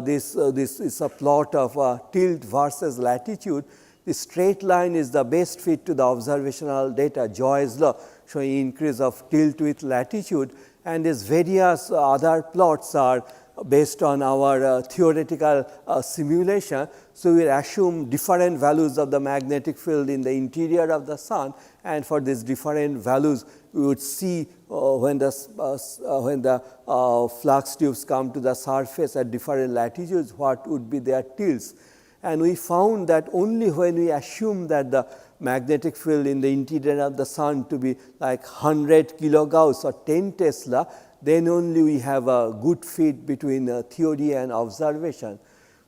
[SPEAKER 5] This is a plot of tilt versus latitude. The straight line is the best fit to the observational data, Joy's law, showing increase of tilt with latitude, and these various other plots are based on our theoretical simulation. So, we assume different values of the magnetic field in the interior of the sun, and for these different values we would see when the flux tubes come to the surface at different latitudes, what would be their tilts. And we found that only when we assume that the magnetic field in the interior of the sun to be like 100 kilogauss or 10 Tesla, then only we have a good fit between theory and observation.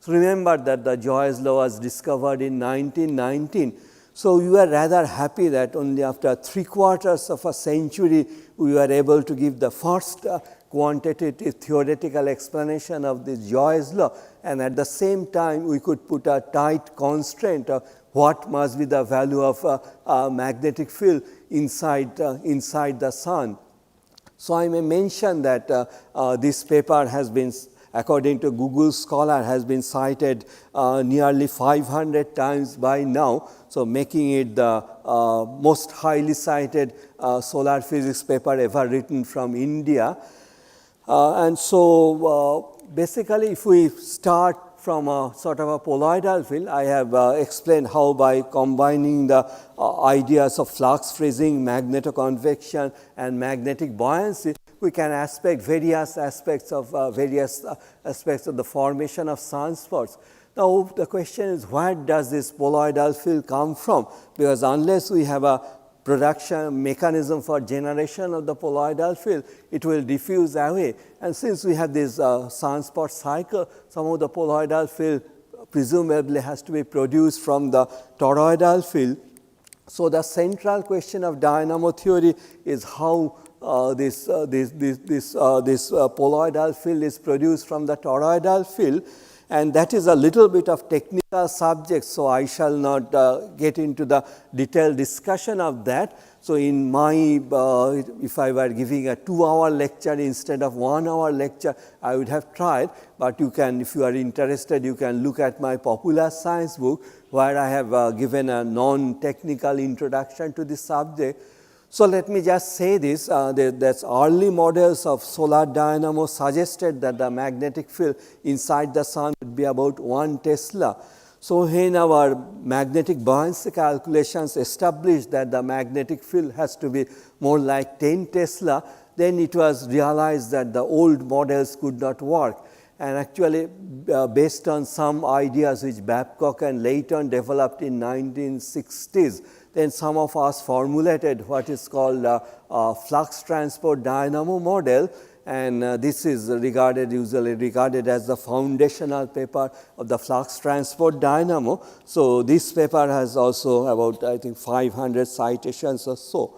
[SPEAKER 5] So remember that the Joyce law was discovered in 1919. So we were rather happy that only after 3/4 of a century we were able to give the first quantitative theoretical explanation of this Joyce law, and at the same time we could put a tight constraint of what must be the value of a magnetic field inside the sun. So I may mention that this paper has been, according to Google Scholar, has been cited nearly 500 times by now, so making it the most highly cited solar physics paper ever written from India. And so basically if we start from a sort of a poloidal field, I have explained how by combining the ideas of flux freezing, magnetoconvection and magnetic buoyancy, we can various aspects of the formation of sunspots. Now the question is, where does this poloidal field come from? Because unless we have a production mechanism for generation of the poloidal field, it will diffuse away. And since we have this sunspot cycle, some of the poloidal field presumably has to be produced from the toroidal field. So the central question of dynamo theory is how this poloidal field is produced from the toroidal field, and that is a little bit of technical subject, so I shall not get into the detailed discussion of that. So in my, if I were giving a 2-hour lecture instead of 1-hour lecture, I would have tried, but you can, if you are interested, you can look at my popular science book, where I have given a non-technical introduction to this subject. So let me just say this, that early models of solar dynamo suggested that the magnetic field inside the sun would be about 1 Tesla. So when our magnetic buoyancy calculations established that the magnetic field has to be more like 10 Tesla, then it was realized that the old models could not work. And actually based on some ideas which Babcock and Layton developed in 1960s, then some of us formulated what is called a flux transport dynamo model, and this is usually regarded as the foundational paper of the flux transport dynamo. So this paper has also about, I think, 500 citations or so.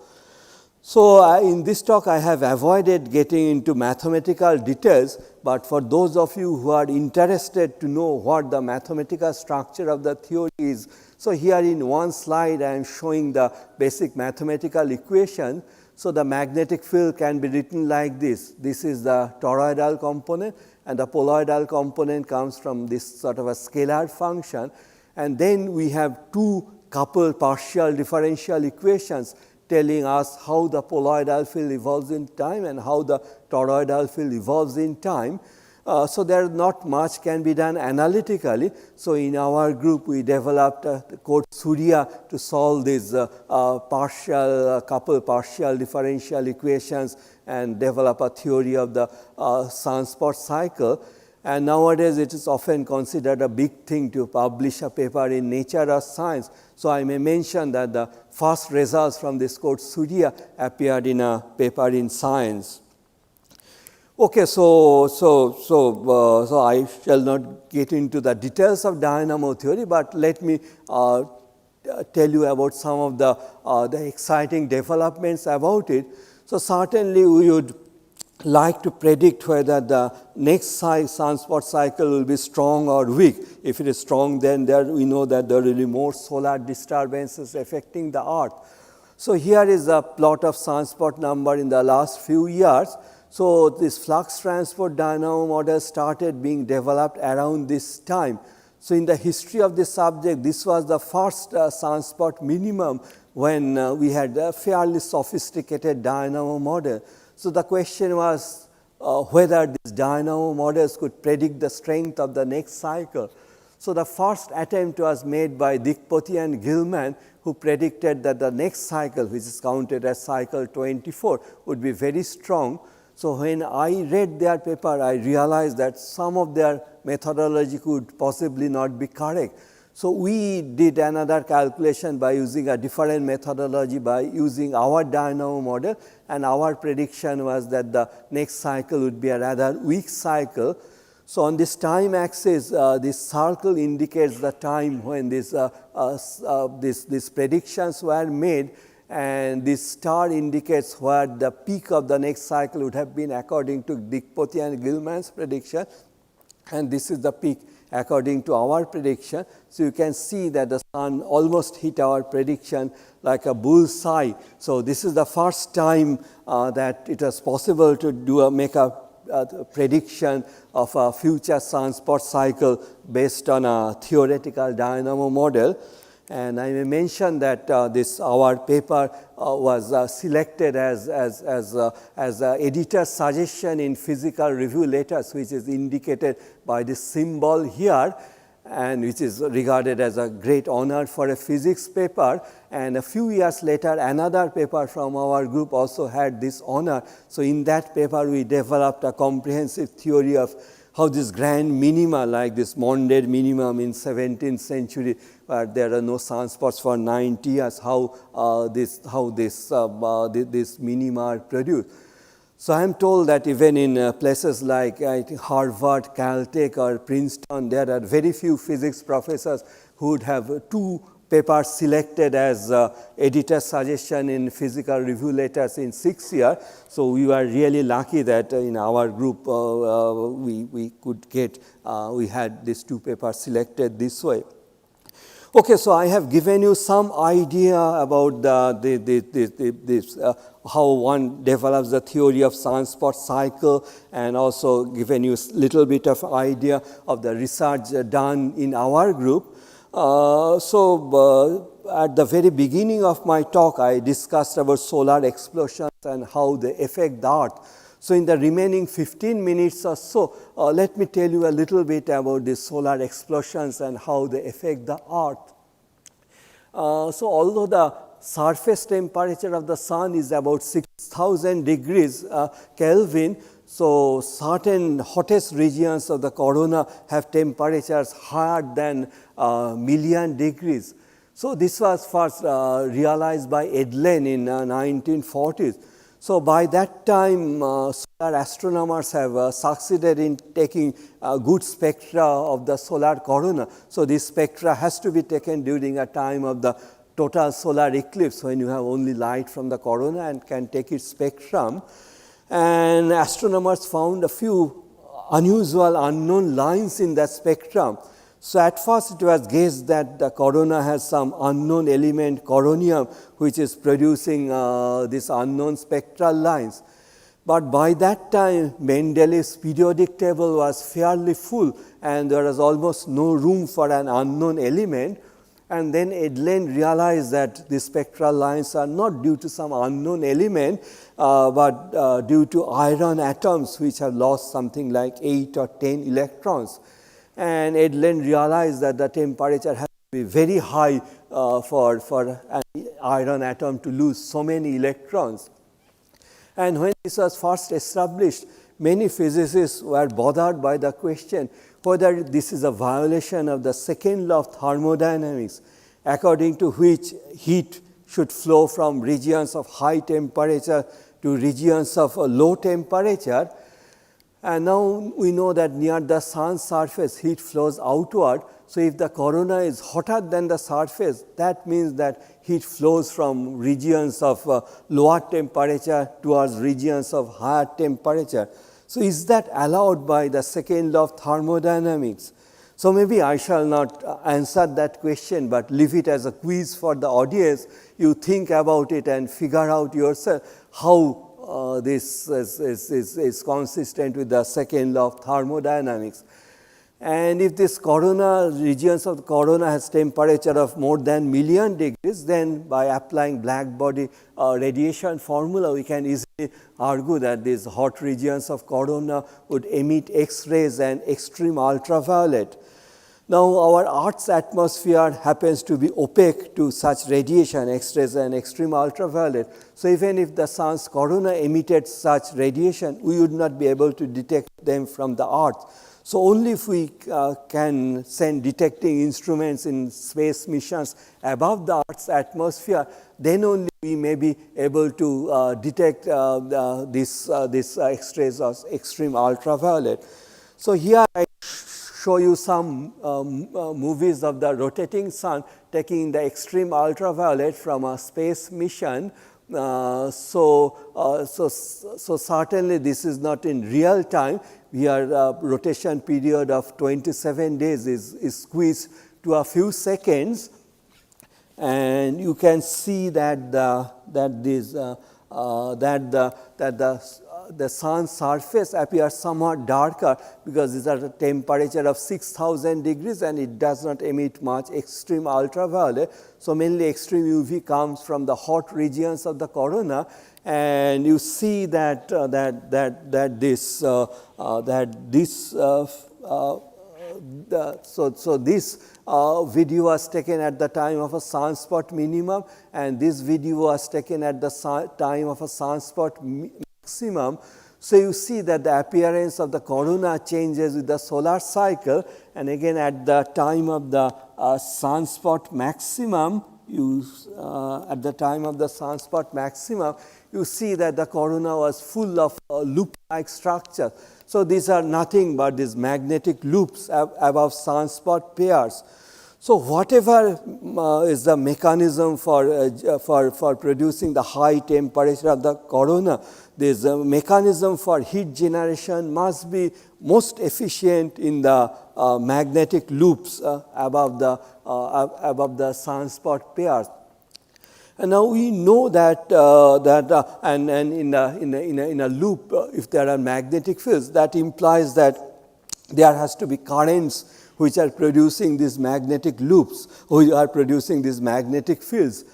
[SPEAKER 5] So in this talk I have avoided getting into mathematical details, but for those of you who are interested to know what the mathematical structure of the theory is, so here in one slide I am showing the basic mathematical equation. So the magnetic field can be written like this. This is the toroidal component, and the poloidal component comes from this sort of a scalar function. And then we have two coupled partial differential equations telling us how the poloidal field evolves in time and how the toroidal field evolves in time. So there not much can be done analytically. So in our group we developed code Surya to solve these couple partial differential equations and develop a theory of the sunspot cycle. And nowadays it is often considered a big thing to publish a paper in Nature or Science. So I may mention that the first results from this code Surya appeared in a paper in Science. Okay, so I shall not get into the details of dynamo theory, but let me tell you about some of the exciting developments about it. So certainly we would like to predict whether the next sunspot cycle will be strong or weak. If it is strong, then we know that there will be more solar disturbances affecting the Earth. So here is a plot of sunspot number in the last few years. So this flux transport dynamo model started being developed around this time. So in the history of this subject, this was the first sunspot minimum when we had a fairly sophisticated dynamo model. So the question was whether these dynamo models could predict the strength of the next cycle. So the first attempt was made by Dikpati and Gilman, who predicted that the next cycle, which is counted as cycle 24, would be very strong. So when I read their paper, I realized that some of their methodology could possibly not be correct. So we did another calculation by using a different methodology, by using our dynamo model, and our prediction was that the next cycle would be a rather weak cycle. So on this time axis, this circle indicates the time when these predictions were made, and this star indicates where the peak of the next cycle would have been according to Dikpoti and Gilman's prediction, and this is the peak according to our prediction. So you can see that the sun almost hit our prediction like a bullseye. So this is the first time that it was possible to make a prediction of a future sunspot cycle based on a theoretical dynamo model. And I may mention that our paper was selected as editor's suggestion in physical review letters, which is indicated by this symbol here, and which is regarded as a great honor for a physics paper. And a few years later, another paper from our group also had this honor. So in that paper, we developed a comprehensive theory of how this grand minima, like this Monded minimum in 17th century, where there are no sunspots for 90 years, how this minima are produced. So I am told that even in places like Harvard, Caltech, or Princeton, there are very few physics professors who would have two papers selected as editor's suggestion in physical review letters in 6 years. So we were really lucky that in our group we could get, we had these two papers selected this way. Okay, so I have given you some idea about how one develops the theory of sunspot cycle, and also given you a little bit of idea of the research done in our group. At the very beginning of my talk, I discussed about solar explosions and how they affect the Earth. So in the remaining 15 minutes or so, let me tell you a little bit about the solar explosions and how they affect the Earth. So although the surface temperature of the sun is about 6,000 degrees Kelvin, so certain hottest regions of the corona have temperatures higher than million degrees. So this was first realized by Edlen in 1940s. So by that time, solar astronomers have succeeded in taking good spectra of the solar corona. So this spectra has to be taken during a time of the total solar eclipse, when you have only light from the corona and can take its spectrum. And astronomers found a few unusual unknown lines in that spectrum. So at first it was guessed that the corona has some unknown element, coronium, which is producing these unknown spectral lines. But by that time, Mendeleev's periodic table was fairly full, and there was almost no room for an unknown element. And then Edlen realized that the spectral lines are not due to some unknown element, but due to iron atoms which have lost something like 8 or 10 electrons. And Edlen realized that the temperature has to be very high for an iron atom to lose so many electrons. And when this was first established, many physicists were bothered by the question whether this is a violation of the second law of thermodynamics, according to which heat should flow from regions of high temperature to regions of low temperature. And now we know that near the sun's surface, heat flows outward. So if the corona is hotter than the surface, that means that heat flows from regions of lower temperature towards regions of higher temperature. So is that allowed by the second law of thermodynamics? So maybe I shall not answer that question, but leave it as a quiz for the audience. You think about it and figure out yourself how this is consistent with the second law of thermodynamics. And if this corona, regions of the corona has temperature of more than million degrees, then by applying black body radiation formula, we can easily argue that these hot regions of corona would emit X-rays and extreme ultraviolet. Now our Earth's atmosphere happens to be opaque to such radiation, X-rays and extreme ultraviolet. So even if the sun's corona emitted such radiation, we would not be able to detect them from the Earth. So only if we can send detecting instruments in space missions above the Earth's atmosphere, then only we may be able to detect this X-rays of extreme ultraviolet. So here I show you some movies of the rotating sun taking the extreme ultraviolet from a space mission. So certainly this is not in real time. Here rotation period of 27 days is squeezed to a few seconds, and you can see that the sun's surface appears somewhat darker because these are the temperature of 6,000 degrees and it does not emit much extreme ultraviolet. So mainly extreme UV comes from the hot regions of the corona, and you see that this video was taken at the time of a sunspot minimum, and this video was taken at the time of a sunspot maximum. So you see that the appearance of the corona changes with the solar cycle, and again at the time of the sunspot maximum, you see that the corona was full of loop-like structures. So these are nothing but these magnetic loops above sunspot pairs. So whatever is the mechanism for producing the high temperature of the corona, this mechanism for heat generation must be most efficient in the magnetic loops above the sunspot pairs. And now we know that and in a loop, if there are magnetic fields, that implies that there has to be currents which are producing these magnetic loops, which are producing these magnetic fields.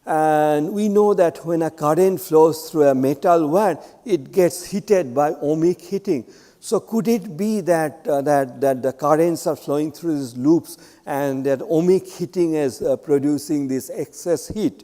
[SPEAKER 5] And we know that when a current flows through a metal wire, it gets heated by ohmic heating. So could it be that the currents are flowing through these loops and that ohmic heating is producing this excess heat?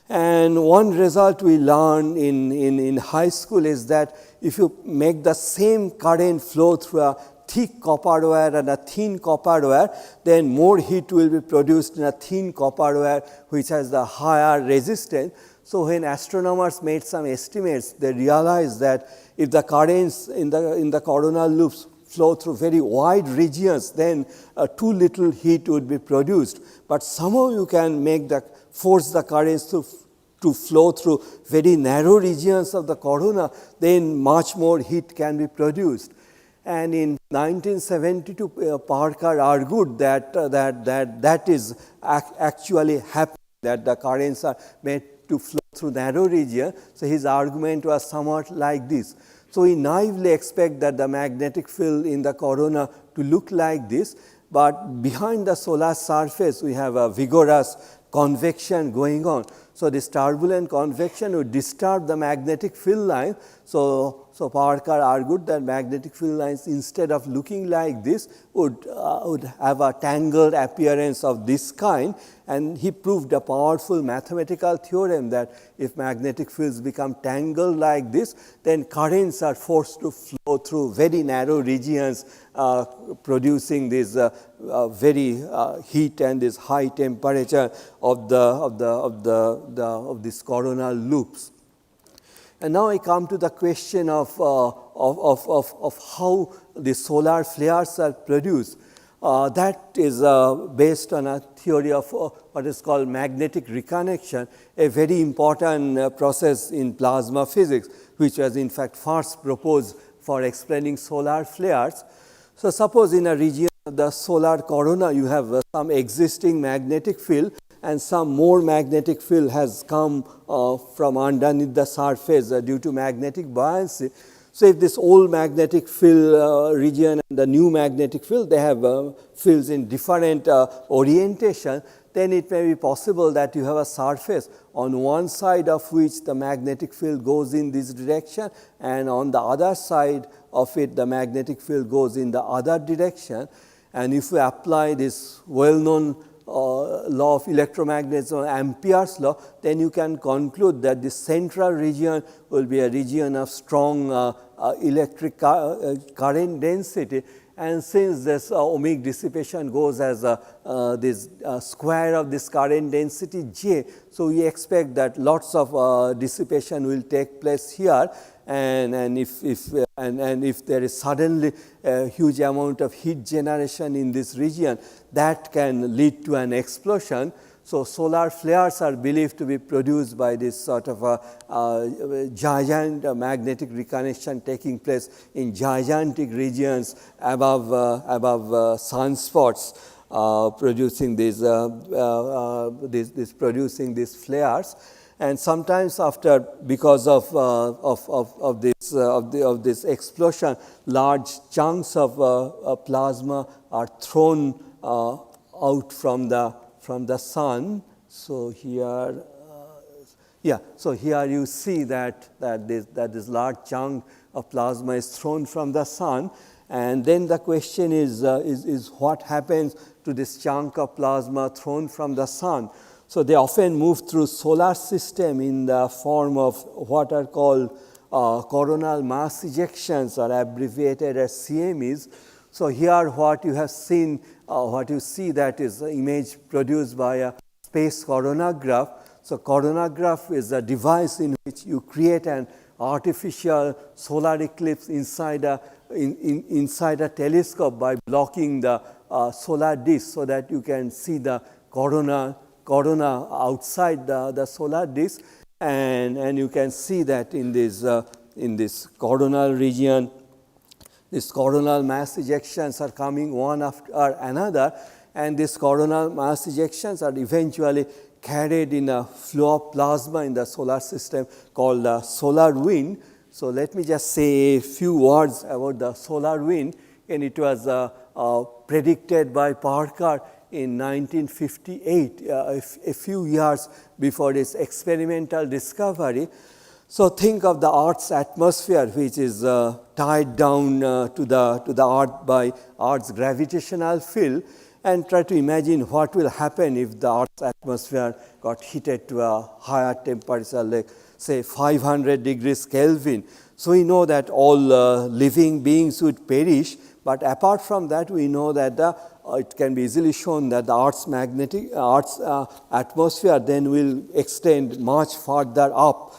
[SPEAKER 5] And one result we learned in high school is that if you make the same current flow through a thick copper wire and a thin copper wire, then more heat will be produced in a thin copper wire which has the higher resistance. So when astronomers made some estimates, they realized that if the currents in the coronal loops flow through very wide regions, then too little heat would be produced. But somehow you can force the currents to flow through very narrow regions of the corona, then much more heat can be produced. And in 1972, Parker argued that is actually happening, that the currents are made to flow through narrow region. So his argument was somewhat like this. So we naively expect that the magnetic field in the corona to look like this, but behind the solar surface we have a vigorous convection going on. So this turbulent convection would disturb the magnetic field line. So Parker argued that magnetic field lines, instead of looking like this, would have a tangled appearance of this kind, and he proved a powerful mathematical theorem that if magnetic fields become tangled like this, then currents are forced to flow through very narrow regions, producing this very heat and this high temperature of these coronal loops. And now I come to the question of how the solar flares are produced. That is based on a theory of what is called magnetic reconnection, a very important process in plasma physics, which was in fact first proposed for explaining solar flares. So suppose in a region of the solar corona you have some existing magnetic field, and some more magnetic field has come from underneath the surface due to magnetic buoyancy. So if this old magnetic field region and the new magnetic field, they have fields in different orientation, then it may be possible that you have a surface on one side of which the magnetic field goes in this direction, and on the other side of it the magnetic field goes in the other direction. And if we apply this well-known law of electromagnetism, Ampere's law, then you can conclude that the central region will be a region of strong electric current density. And since this ohmic dissipation goes as this square of this current density J, so we expect that lots of dissipation will take place here, and if there is suddenly a huge amount of heat generation in this region, that can lead to an explosion. So solar flares are believed to be produced by this sort of a giant magnetic reconnection taking place in gigantic regions above sunspots, producing these flares. And sometimes after, because of this explosion, large chunks of plasma are thrown out from the sun. So here, so here you see that this large chunk of plasma is thrown from the sun, and then the question is what happens to this chunk of plasma thrown from the sun? So they often move through solar system in the form of what are called coronal mass ejections, or abbreviated as CMEs. So here what you have seen, what you see, that is an image produced by a space coronagraph. So coronagraph is a device in which you create an artificial solar eclipse inside a telescope by blocking the solar disk, so that you can see the corona outside the solar disk, and you can see that in this coronal region, these coronal mass ejections are coming one after another, and these coronal mass ejections are eventually carried in a flow of plasma in the solar system called the solar wind. So let me just say a few words about the solar wind. And it was predicted by Parker in 1958, a few years before this experimental discovery. So think of the Earth's atmosphere, which is tied down to the Earth by Earth's gravitational field, and try to imagine what will happen if the Earth's atmosphere got heated to a higher temperature, like say 500 degrees Kelvin. So we know that all living beings would perish, but apart from that, we know that it can be easily shown that the Earth's atmosphere then will extend much further up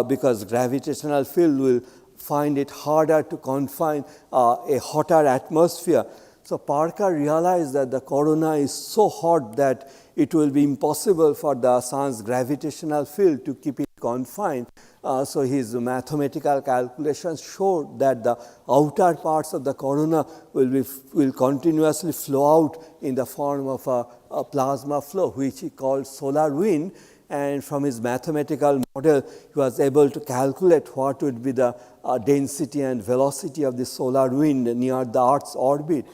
[SPEAKER 5] because gravitational field will find it harder to confine a hotter atmosphere. So Parker realized that the corona is so hot that it will be impossible for the sun's gravitational field to keep it confined. So his mathematical calculations showed that the outer parts of the corona will continuously flow out in the form of a plasma flow, which he called solar wind. And from his mathematical model, he was able to calculate what would be the density and velocity of the solar wind near the Earth's orbit.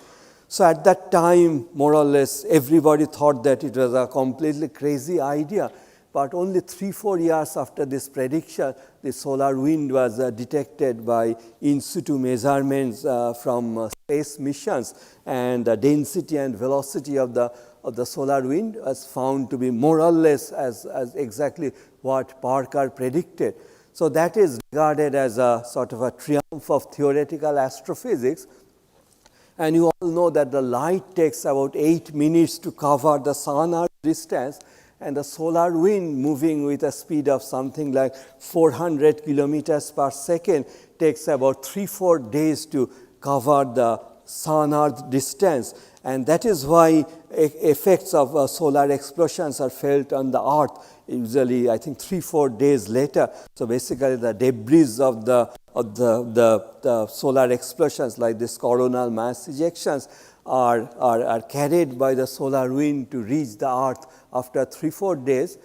[SPEAKER 5] So at that time, more or less, everybody thought that it was a completely crazy idea. But only 3-4 years after this prediction, the solar wind was detected by in situ measurements from space missions, and the density and velocity of the solar wind was found to be more or less as exactly what Parker predicted. So that is regarded as a sort of a triumph of theoretical astrophysics. And you all know that the light takes about 8 minutes to cover the sun-Earth distance, and the solar wind, moving with a speed of something like 400 kilometers per second, takes about 3-4 days to cover the sun-Earth distance. And that is why effects of solar explosions are felt on the Earth usually, I think, 3-4 days later. So basically the debris of the solar explosions, like these coronal mass ejections, are carried by the solar wind to reach the Earth after 3-4 days.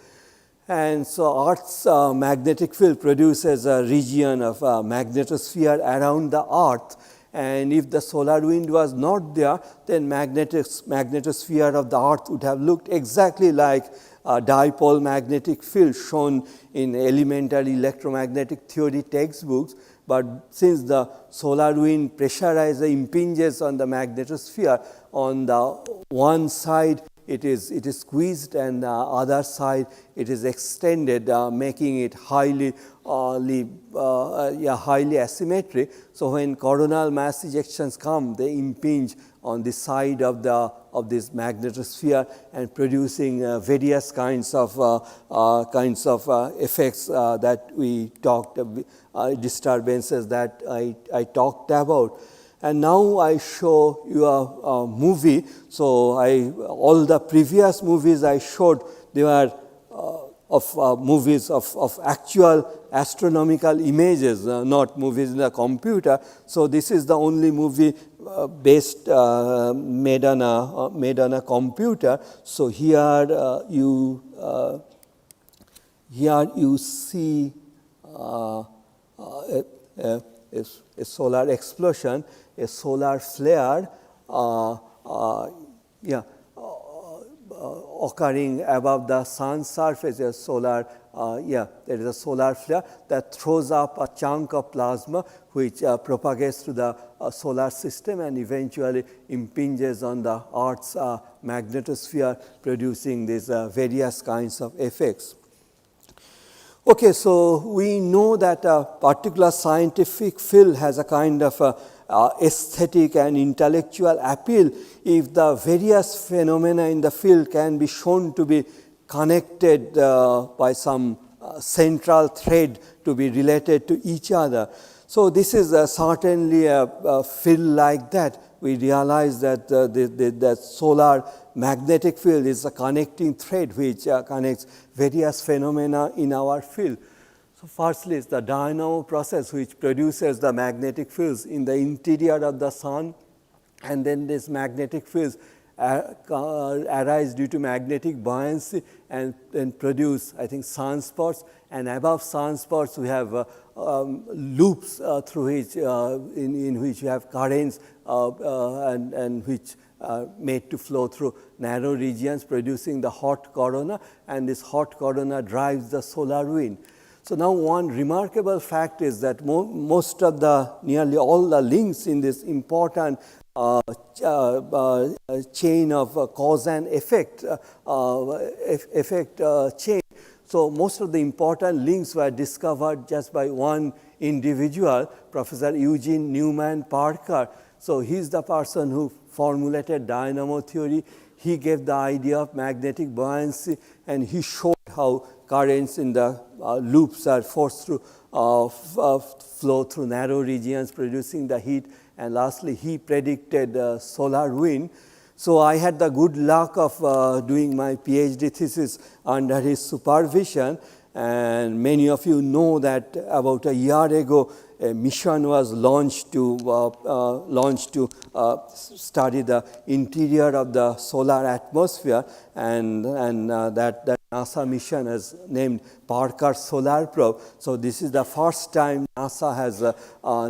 [SPEAKER 5] And so Earth's magnetic field produces a region of magnetosphere around the Earth. And if the solar wind was not there, then magnetosphere of the Earth would have looked exactly like a dipole magnetic field shown in elementary electromagnetic theory textbooks. But since the solar wind pressurizes the impinges on the magnetosphere, on the one side it is squeezed, and other side it is extended, making it highly asymmetric. So when coronal mass ejections come, they impinge on the side of this magnetosphere and producing various kinds of effects that we talked, disturbances that I talked about. And now I show you a movie. So all the previous movies I showed, they were movies of actual astronomical images, not movies in the computer. So this is the only movie made on a computer. So here you see a solar explosion, a solar flare, occurring above the sun's surface. There is a solar flare that throws up a chunk of plasma which propagates to the solar system and eventually impinges on the Earth's magnetosphere, producing these various kinds of effects. Okay, so we know that a particular scientific field has a kind of aesthetic and intellectual appeal if the various phenomena in the field can be shown to be connected by some central thread to be related to each other. So this is certainly a field like that. We realize that the solar magnetic field is a connecting thread which connects various phenomena in our field. So firstly, it's the dynamo process which produces the magnetic fields in the interior of the sun, and then these magnetic fields arise due to magnetic buoyancy and produce, I think, sunspots. And above sunspots, we have loops through which in which you have currents and which are made to flow through narrow regions, producing the hot corona, and this hot corona drives the solar wind. So now one remarkable fact is that most of nearly all the links in this important chain of cause and effect chain. So most of the important links were discovered just by one individual, Professor Eugene Newman Parker. So he is the person who formulated dynamo theory. He gave the idea of magnetic buoyancy, and he showed how currents in the loops are forced to flow through narrow regions, producing the heat. And lastly, he predicted solar wind. So I had the good luck of doing my PhD thesis under his supervision, and many of you know that about a year ago, a mission was launched to study the interior of the solar atmosphere, and that NASA mission is named Parker Solar Probe. So this is the first time NASA has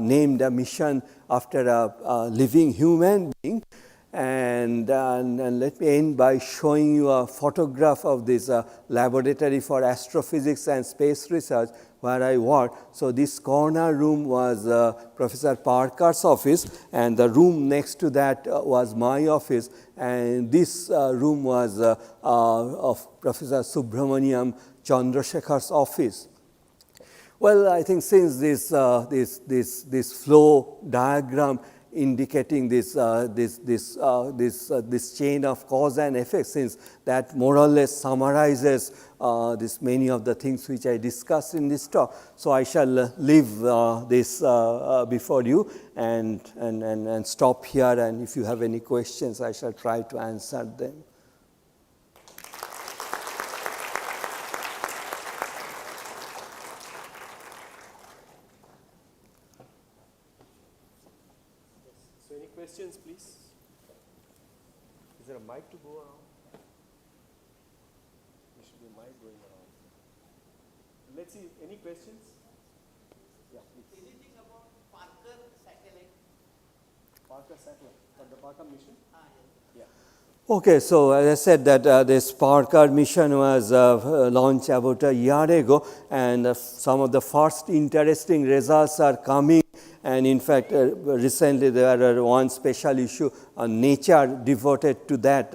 [SPEAKER 5] named a mission after a living human being. And let me end by showing you a photograph of this laboratory for astrophysics and space research where I work. So this corner room was Professor Parker's office, and the room next to that was my office, and this room was of Professor Subramaniam Chandrasekhar's office. Well, I think since this flow diagram indicating this chain of cause and effect, since that more or less summarizes many of the things which I discussed in this talk. So I shall leave this before you and stop here, and if you have any questions, I shall try to answer them.
[SPEAKER 1] Questions, please. Is there a mic to go around? There should be a mic going around. Let's see, any questions? Yeah, please.
[SPEAKER 6] Anything about Parker satellite?
[SPEAKER 1] Parker satellite, for the Parker mission?
[SPEAKER 6] Yes.
[SPEAKER 1] Yeah.
[SPEAKER 5] Okay, so as I said that this Parker mission was launched about a year ago, and some of the first interesting results are coming. And in fact, recently there were one special issue nature devoted to that.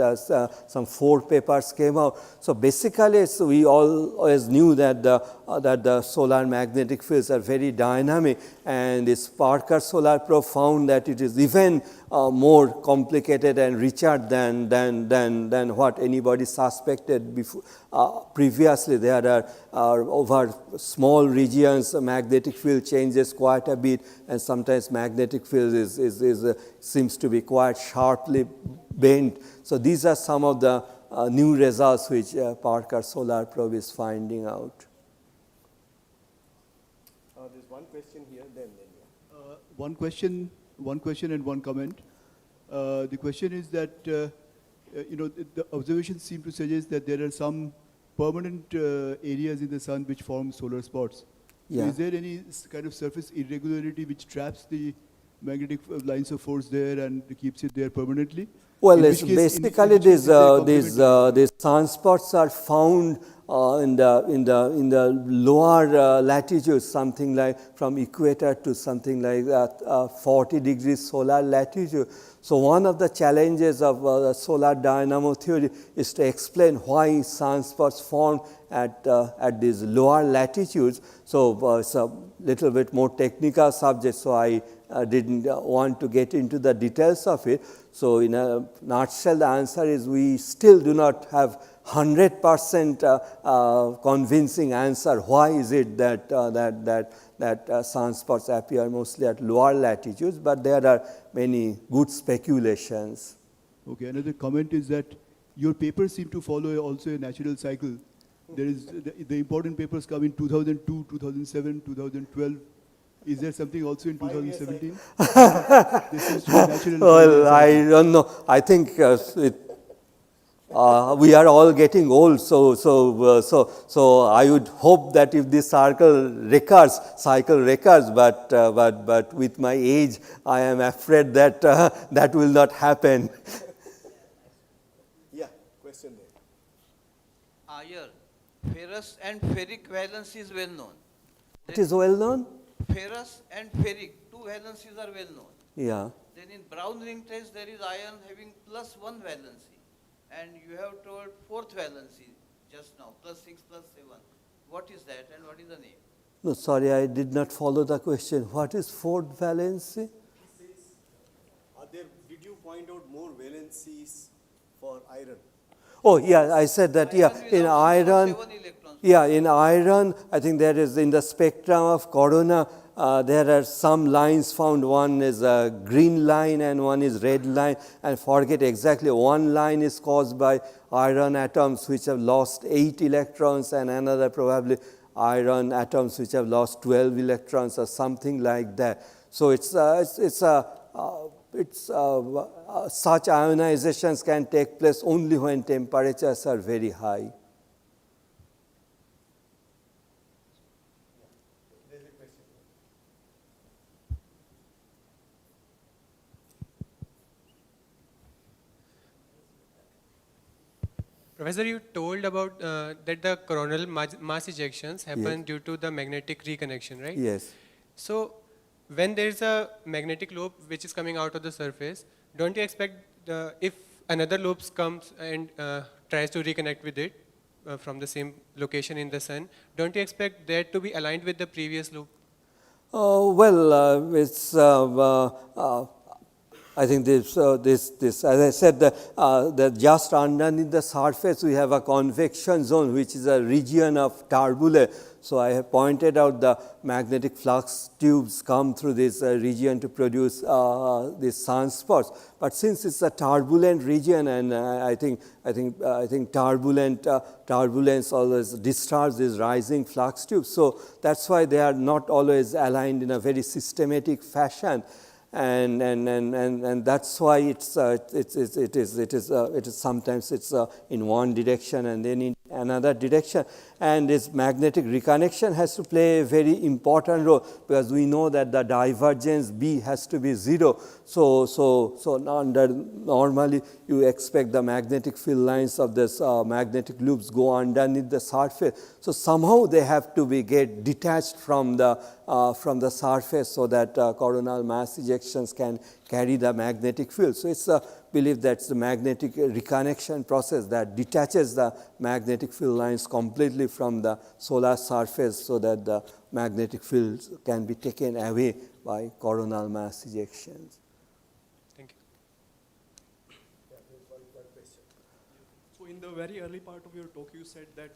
[SPEAKER 5] Some 4 papers came out. So basically, we always knew that the solar magnetic fields are very dynamic, and this Parker solar probe found that it is even more complicated and richer than what anybody suspected before. Previously, there are over small regions, magnetic field changes quite a bit, and sometimes magnetic field seems to be quite sharply bent. So these are some of the new results which Parker solar probe is finding out.
[SPEAKER 1] There's one question here, then.
[SPEAKER 7] One question and one comment. The question is that, the observations seem to suggest that there are some permanent areas in the sun which form solar spots.
[SPEAKER 5] Yeah.
[SPEAKER 7] So is there any kind of surface irregularity which traps the magnetic lines of force there and keeps it there permanently?
[SPEAKER 5] Well,
[SPEAKER 7] In
[SPEAKER 5] it's
[SPEAKER 7] which case-
[SPEAKER 5] basically
[SPEAKER 7] in which case
[SPEAKER 5] these
[SPEAKER 7] complementary?
[SPEAKER 5] sunspots are found in the lower latitudes, something like from equator to something like 40 degrees solar latitude. So one of the challenges of solar dynamo theory is to explain why sunspots form at these lower latitudes. So it's a little bit more technical subject, so I didn't want to get into the details of it. So in a nutshell, the answer is we still do not have 100% convincing answer. Why is it that sunspots appear mostly at lower latitudes? But there are many good speculations.
[SPEAKER 7] Okay, another comment is that your papers seem to follow also a natural cycle. There is the important papers come in 2002, 2007, 2012. Is there something also in 2017? This seems to be natural.
[SPEAKER 5] Well, I don't know. I think we are all getting old, so I would hope that if this cycle recurs, but with my age, I am afraid that that will not happen.
[SPEAKER 1] Yeah, question there.
[SPEAKER 6] Iron, ferrous and ferric valence is well known.
[SPEAKER 5] It is well known?
[SPEAKER 6] Ferrous and ferric, 2 valencies are well known.
[SPEAKER 5] Yeah.
[SPEAKER 6] Then in brown ring test there is iron having +1 valency. And you have told 4th valency just now, +6, +7. What is that and what is the name?
[SPEAKER 5] No, sorry, I did not follow the question. What is 4th valency?
[SPEAKER 1] Did you find out more valencies for iron?
[SPEAKER 5] Oh, yeah, I said that, yeah, in iron, in iron, I think there is in the spectrum of corona, there are some lines found. One is a green line and one is red line, and forget exactly. One line is caused by iron atoms which have lost 8 electrons, and another probably iron atoms which have lost 12 electrons or something like that. So such ionizations can take place only when temperatures are very high.
[SPEAKER 8] Professor, you told about that the coronal mass ejections happen due to the magnetic reconnection, right?
[SPEAKER 5] Yes.
[SPEAKER 8] So when there is a magnetic lobe which is coming out of the surface, don't you expect if another lobe comes and tries to reconnect with it from the same location in the sun, don't you expect that to be aligned with the previous lobe?
[SPEAKER 5] I think this, as I said, that just underneath the surface we have a convection zone, which is a region of turbulence. So I have pointed out the magnetic flux tubes come through this region to produce these sunspots. But since it's a turbulent region, and I think turbulence always disturbs these rising flux tubes. So that's why they are not always aligned in a very systematic fashion. And that's why it is sometimes in one direction and then in another direction, and this magnetic reconnection has to play a very important role, because we know that the divergence B has to be 0. So normally you expect the magnetic field lines of this magnetic loops go underneath the surface. So somehow they have to get detached from the surface, so that coronal mass ejections can carry the magnetic field. So it's believe that's the magnetic reconnection process that detaches the magnetic field lines completely from the solar surface, so that the magnetic fields can be taken away by coronal mass ejections.
[SPEAKER 8] Thank you.
[SPEAKER 9] So in the very early part of your talk, you said that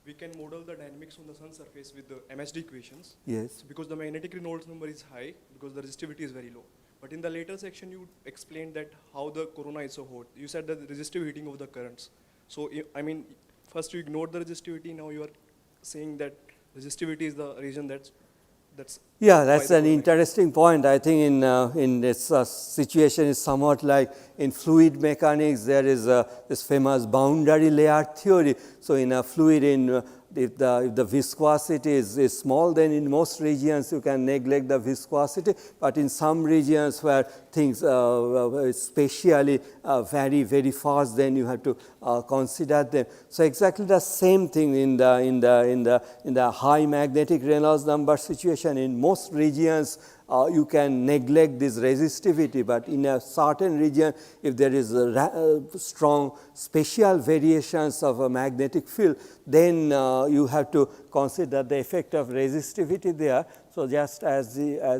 [SPEAKER 9] we can model the dynamics on the sun surface with the MSD equations.
[SPEAKER 5] Yes.
[SPEAKER 9] Because the magnetic Reynolds number is high, because the resistivity is very low. But in the later section, you explained that how the corona is so hot. You said that the resistive heating of the currents. So, I mean, first you ignored the resistivity, now you are saying that resistivity is the region that's
[SPEAKER 5] yeah, that's an interesting point. I think in this situation is somewhat like in fluid mechanics, there is this famous boundary layer theory. So in a fluid, if the viscosity is small, then in most regions you can neglect the viscosity, but in some regions where things spatially vary very fast, then you have to consider them. So exactly the same thing in the high magnetic Reynolds number situation. In most regions you can neglect this resistivity, but in a certain region, if there is strong spatial variations of a magnetic field, then you have to consider the effect of resistivity there. So just as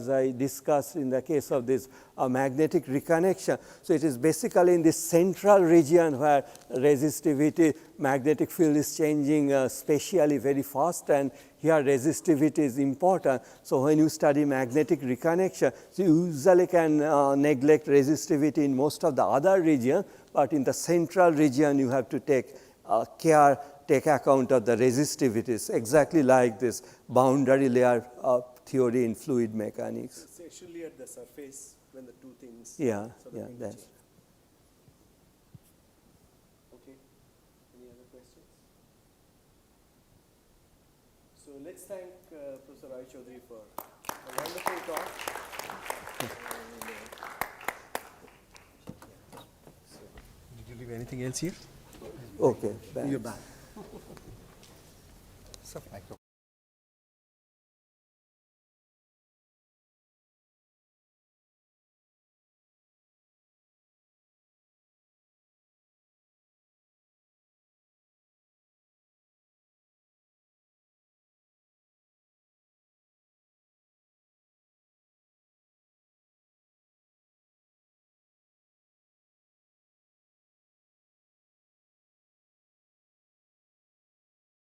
[SPEAKER 5] I discussed in the case of this magnetic reconnection, so it is basically in this central region where resistivity, magnetic field is changing spatially very fast, and here resistivity is important. So when you study magnetic reconnection, so you usually can neglect resistivity in most of the other regions, but in the central region you have to take account of the resistivities, exactly like this boundary layer theory in fluid mechanics.
[SPEAKER 1] Essentially at the surface when the two things
[SPEAKER 5] Yeah,
[SPEAKER 1] sort of
[SPEAKER 5] yeah,
[SPEAKER 1] interchange.
[SPEAKER 5] that's.
[SPEAKER 1] Okay. Any other questions? So let's thank Professor Rai Chaudhiry for a wonderful talk.
[SPEAKER 10] Did you leave anything else here?
[SPEAKER 5] Okay.
[SPEAKER 1] You're back.